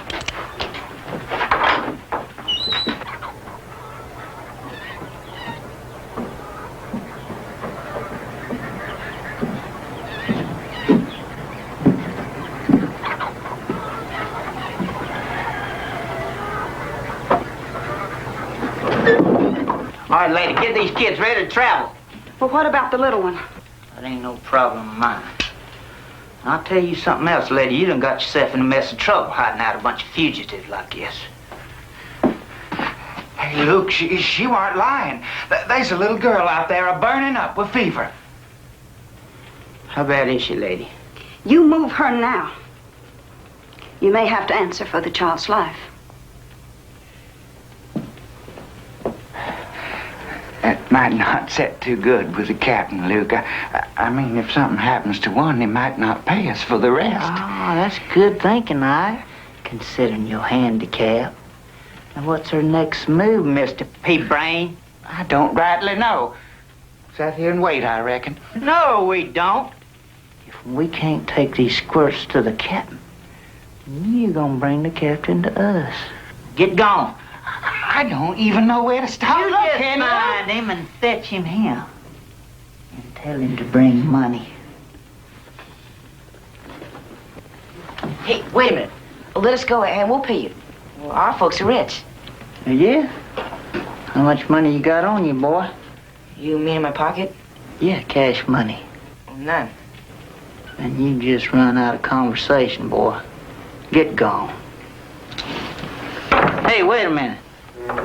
All right, lady, get these kids ready to travel. Well, what about the little one? That ain't no problem of mine. I'll tell you something else, lady. You done got yourself in a mess of trouble hiding out a bunch of fugitives like this. Luke, she weren't lying. There's a little girl out there burning up with fever. How bad is she, lady? You move her now. You may have to answer for the child's life. That might not set too good with the captain, Luke. I mean, if something happens to one, they might not pay us for the rest. Oh, that's good thinking, considering your handicap. And what's her next move, Mr. P-Brain? I don't rightly know. Sit here and wait, I reckon. No, we don't. If we can't take these squirts to the captain, you're gonna bring the captain to us. Get gone. I don't even know where to start You looking. just find him and fetch him here. And tell him to bring money. Hey, wait a minute. Let us go and we'll pay you. Well, our folks are rich. Yeah? How much money you got on you, boy? You mean in my pocket? Yeah, cash money. None. And you just run out of conversation, boy. Get gone. Hey, wait a minute. Tell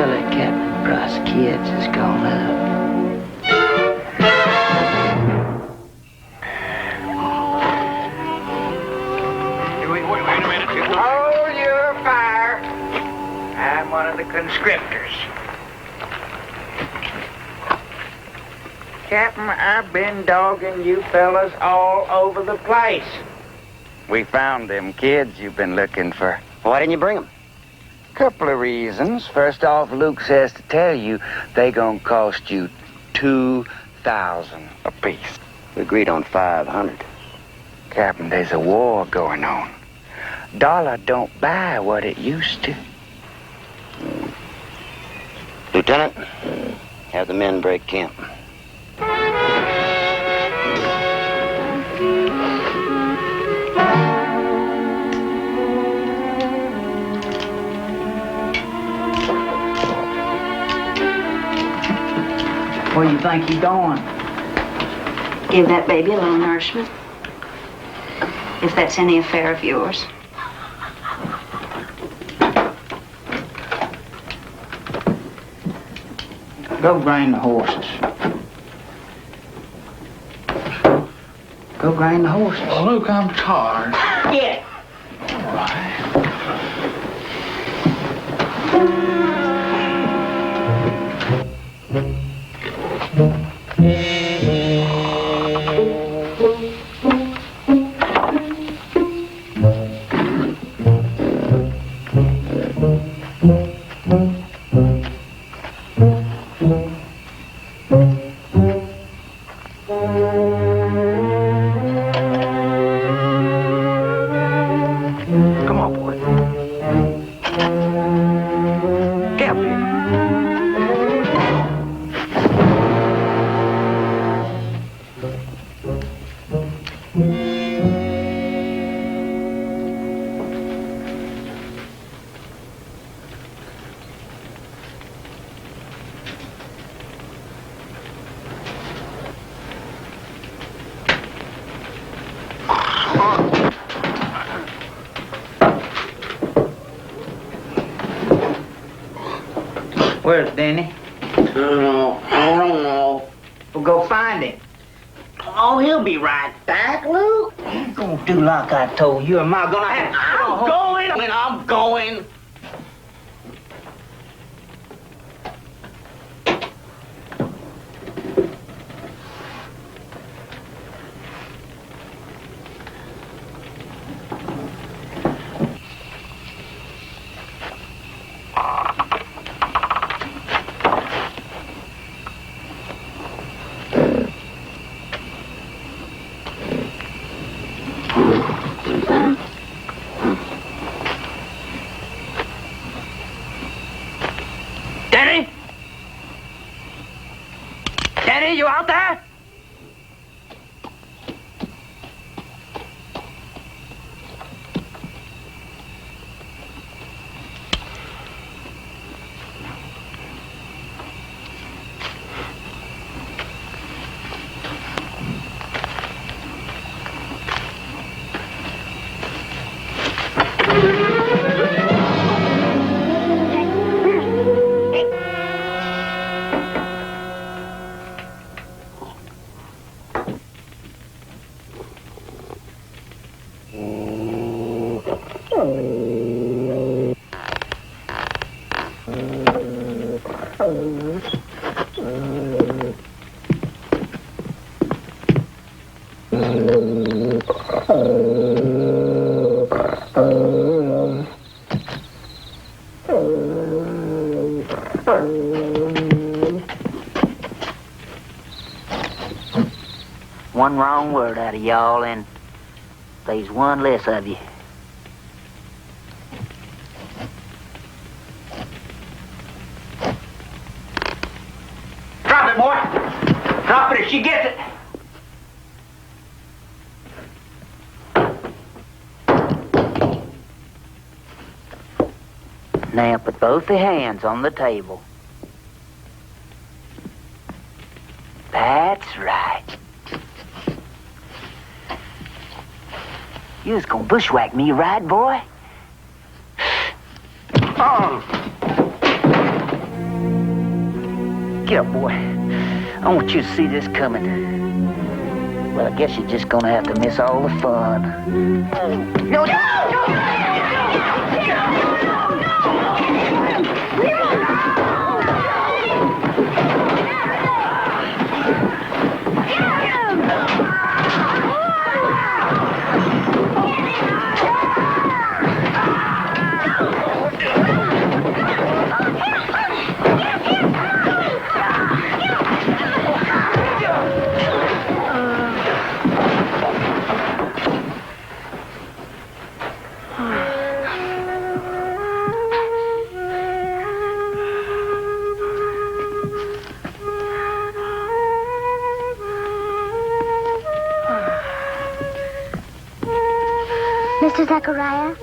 that captain the price of kids has gone up. Wait a minute. Hold your fire. I'm one of the conscriptors. Captain, I've been dogging you fellas all over the place. We found them kids you've been looking for. Why didn't you bring them? Couple of reasons. First off, Luke says to tell you they gonna cost you $2,000 apiece. We agreed on 500. Captain, there's a war going on. Dollar don't buy what it used to. Lieutenant, have the men break camp. Where do you think he's going? Give that baby a little nourishment. If that's any affair of yours. Go grain the horses. Go grain the horses. Oh, Luke, I'm tired. Yeah. All right. Where's Denny? I don't know. Well, go find him. Oh, he'll be right back, Luke. You gonna do like I told you, or am I gonna have to... I'm going. One wrong word out of y'all, and there's one less of you. Drop it, boy. Drop it if she gets it. Now put both your hands on the table. That's right. You was gonna bushwhack me, right, boy? Oh. Get up, boy. I want you to see this coming. Well, I guess you're just gonna have to miss all the fun. No, Mr. Zechariah?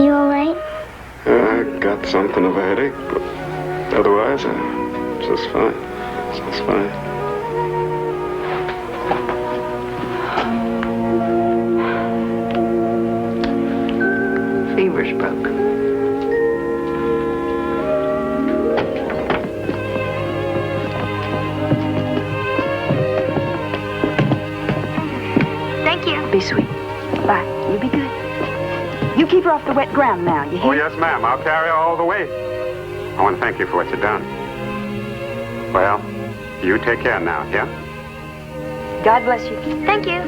You all right? I got something of a headache, but otherwise, I'm just fine. Just fine. Fever's broke. Thank you. Be sweet. Bye. You be good. You keep her off the wet ground now, you hear? Oh, yes, ma'am. I'll carry her all the way. I want to thank you for what you've done. Well, you take care now, yeah? God bless you. Thank you.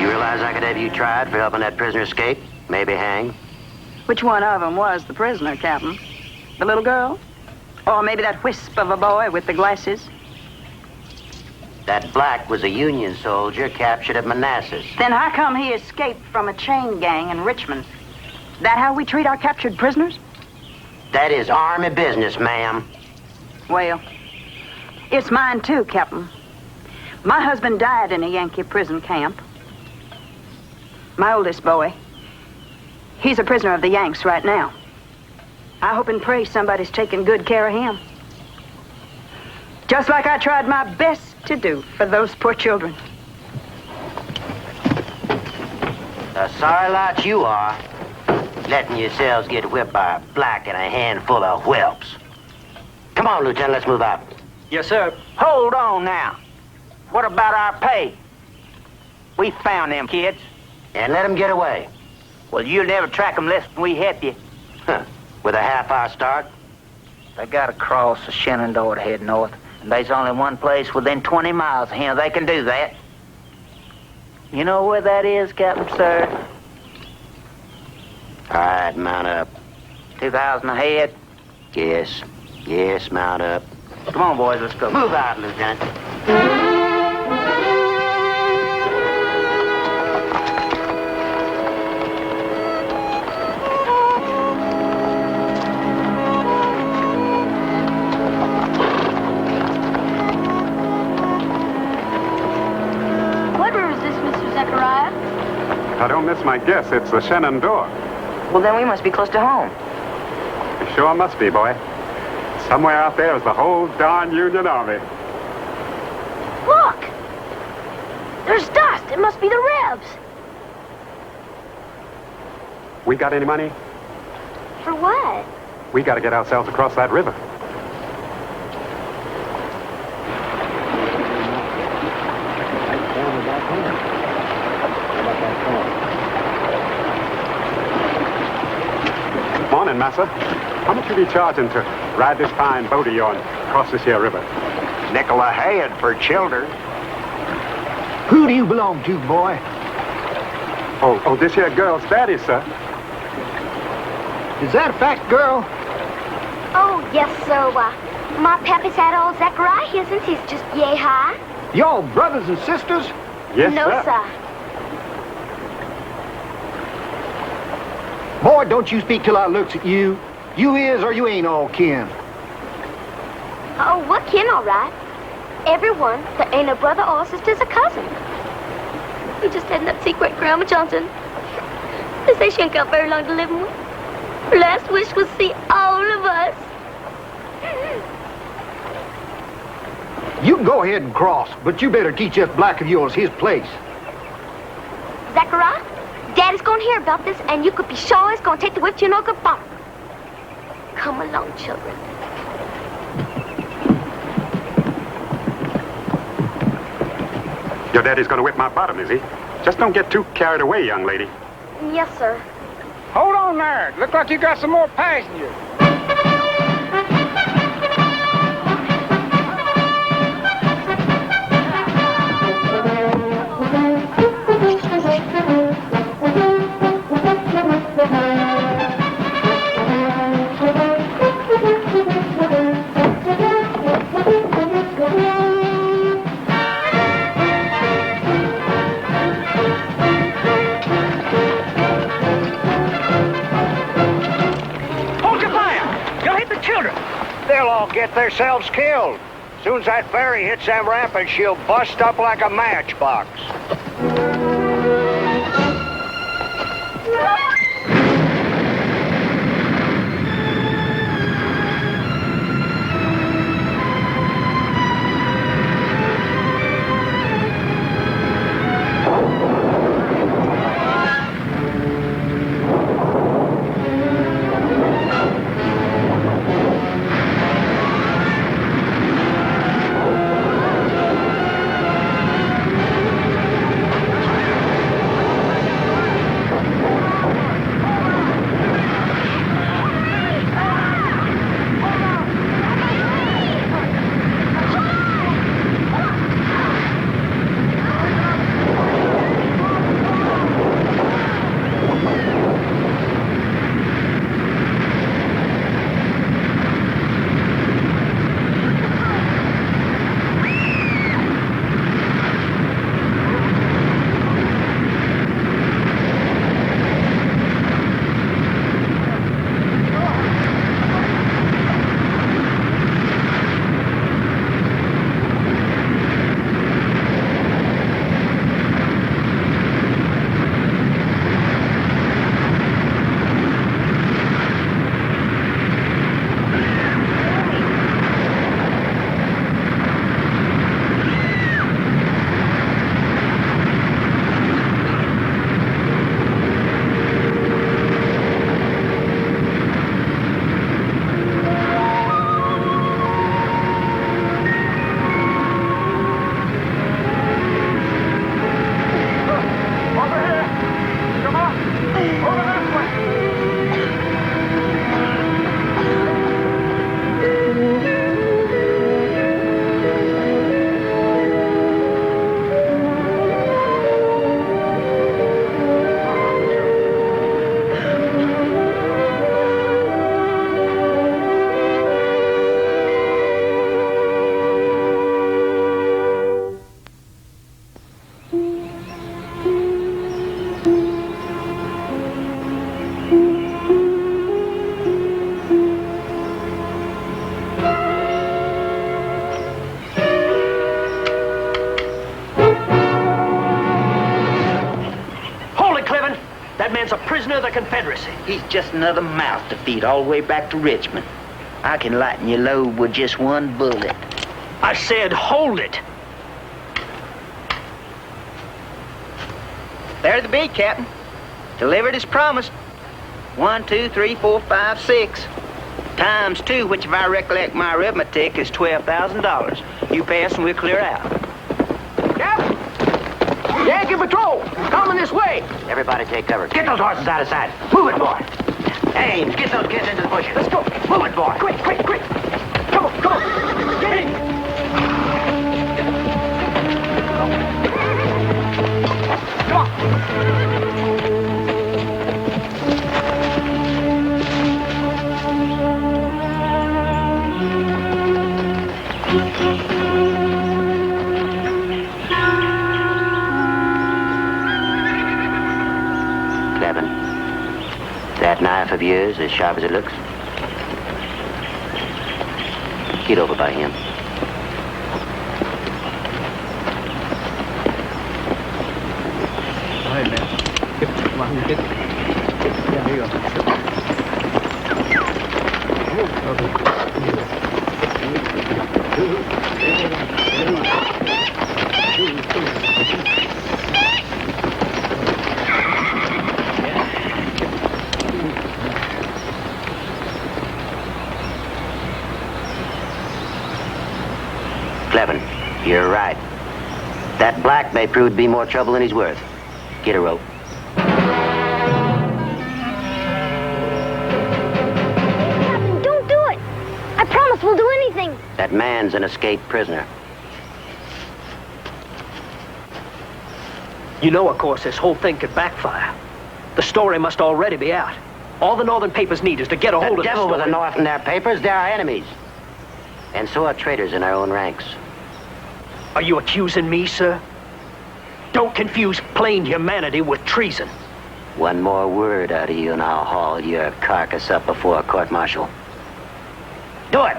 You realize I could have you tried for helping that prisoner escape? Maybe hang? Which one of them was the prisoner, Captain? The little girl? Or maybe that wisp of a boy with the glasses? That black was a Union soldier captured at Manassas. Then how come he escaped from a chain gang in Richmond? That how we treat our captured prisoners? That is Army business, ma'am. Well, it's mine too, Captain. My husband died in a Yankee prison camp. My oldest boy, he's a prisoner of the Yanks right now. I hope and pray somebody's taking good care of him. Just like I tried my best to do for those poor children. A sorry lot you are, letting yourselves get whipped by a black and a handful of whelps. Come on, Lieutenant, let's move out. Yes, sir. Hold on now. What about our pay? We found them kids. And let them get away. Well, you'll never track them less than we help you. Huh. With a half-hour start? They gotta cross the Shenandoah to head north. And there's only one place within 20 miles of here they can do that. You know where that is, Captain, sir? All right, mount up. 2,000 a head? Yes. Yes, mount up. Come on, boys, let's go. Move out, Lieutenant. I don't miss my guess. It's the Shenandoah. Well, then we must be close to home. You sure must be, boy. Somewhere out there is the whole darn Union Army. Look! There's dust. It must be the Rebs. We got any money? For what? We got to get ourselves across that river. Morning, massa. How much you be charging to ride this fine boat of yours across this here river? Nickel a head for children. Who do you belong to, boy? Oh, this here girl's daddy, sir. Is that a fact, girl? Oh, yes, sir. My pappy's had old Zechariah here since he's just yay high. Y'all brothers and sisters? Yes, no, sir. Boy, don't you speak till I looks at you. You is or you ain't all kin. Oh, we're kin, all right. Everyone that ain't a brother or a sister's a cousin. We just had that secret Grandma Johnson. They say she ain't got very long to live with. Her last wish was to see all of us. You can go ahead and cross, but you better teach this black of yours his place. Zechariah, Daddy's gonna hear about this, and you could be sure he's gonna take the whip to your no good father. Come along, children. Your daddy's gonna whip my bottom, is he? Just don't get too carried away, young lady. Yes, sir. Hold on there. Look like you got some more passengers. They'll all get themselves killed. Soon as that ferry hits them rapids, she'll bust up like a matchbox. A prisoner of the Confederacy. He's just another mouth to feed all the way back to Richmond. I can lighten your load with just one bullet. I said hold it. There the beat, Captain. Delivered as promised. 1, 2, 3, 4, 5, 6. Times 2, which if I recollect my arithmetic, is $12,000. You pass and we'll clear out. Captain! Yankee Patrol! Coming this way! Everybody take cover. Get those horses out of sight. Move it, boy. Ames, get those kids into the bushes. Let's go. Move it, boy. Quick, quick, quick. Come on, come on. Get in. Come on. 11. That knife of yours as sharp as it looks? Get over by him. Hey, man. Come on, get. Yeah, here you go. Clevin, you're right. That black may prove to be more trouble than he's worth. Get a rope. Captain, don't do it. I promise we'll do anything. That man's an escaped prisoner. You know, of course, this whole thing could backfire. The story must already be out. All the northern papers need is to get a hold of the this devil story. with the North in their papers, they're our enemies. And so are traitors in our own ranks. Are you accusing me, sir? Don't confuse plain humanity with treason. One more word out of you and I'll haul your carcass up before a court-martial. Do it!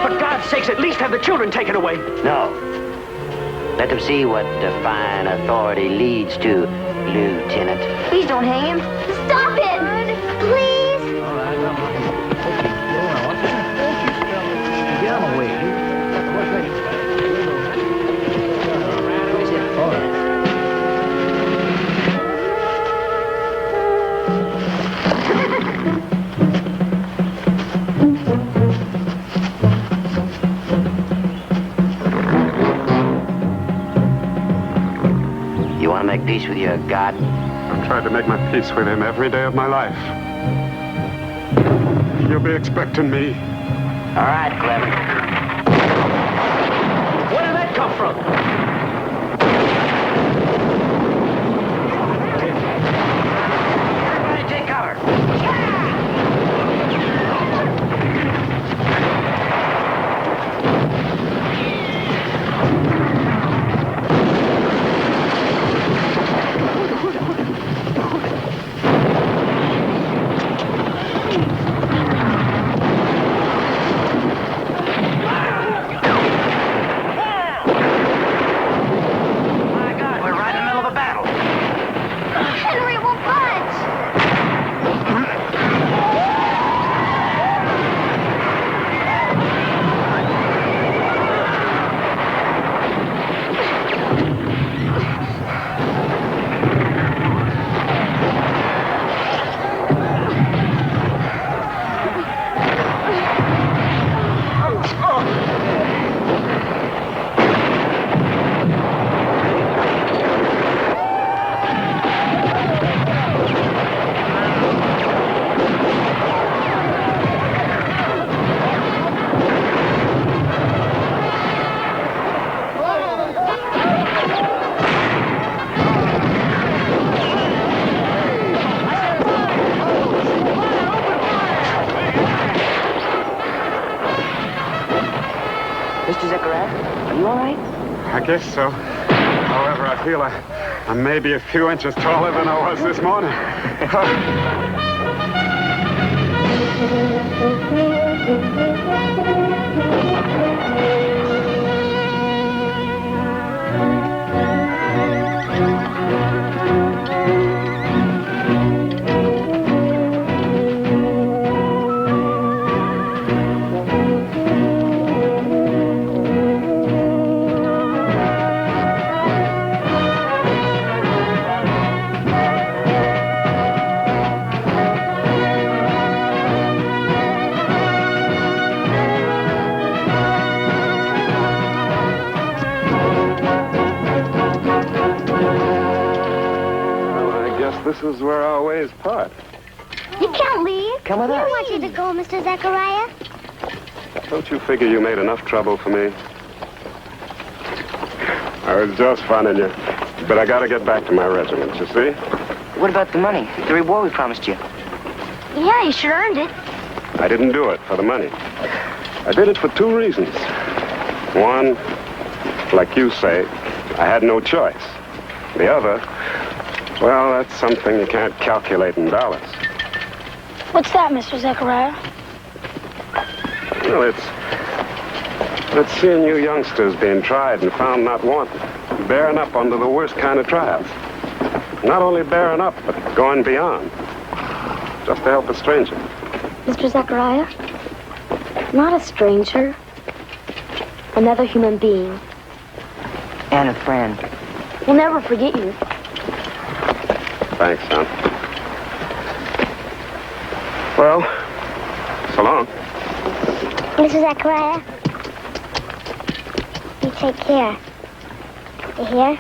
For God's sakes, at least have the children taken away. No. Let them see what defying authority leads to, Lieutenant. Please don't hang him. Stop it! Please! You want to make peace with your God? I've tried to make my peace with him every day of my life. You'll be expecting me. All right, Clevin. Where did that come from? Everybody take cover. Henry will budge! Mr. Zechariah, are you all right? I guess so. However, I feel I may be a few inches taller than I was this morning. this is where our ways part. You can't leave. Come with We us. don't want you to go, Mr. Zechariah. Don't you figure you made enough trouble for me? I was just funning you. But I gotta get back to my regiment, you see? What about the money? The reward we promised you? Yeah, you sure earned it. I didn't do it for the money. I did it for two reasons. One, like you say, I had no choice. The other, well, that's something you can't calculate in dollars. What's that, Mr. Zechariah? Well, it's seeing you youngsters being tried and found not wanted, bearing up under the worst kind of trials. Not only bearing up, but going beyond, just to help a stranger. Mr. Zechariah, not a stranger, another human being. And a friend. We'll never forget you. Thanks, son. Well, so long. Mr. Zechariah, you take care. You hear?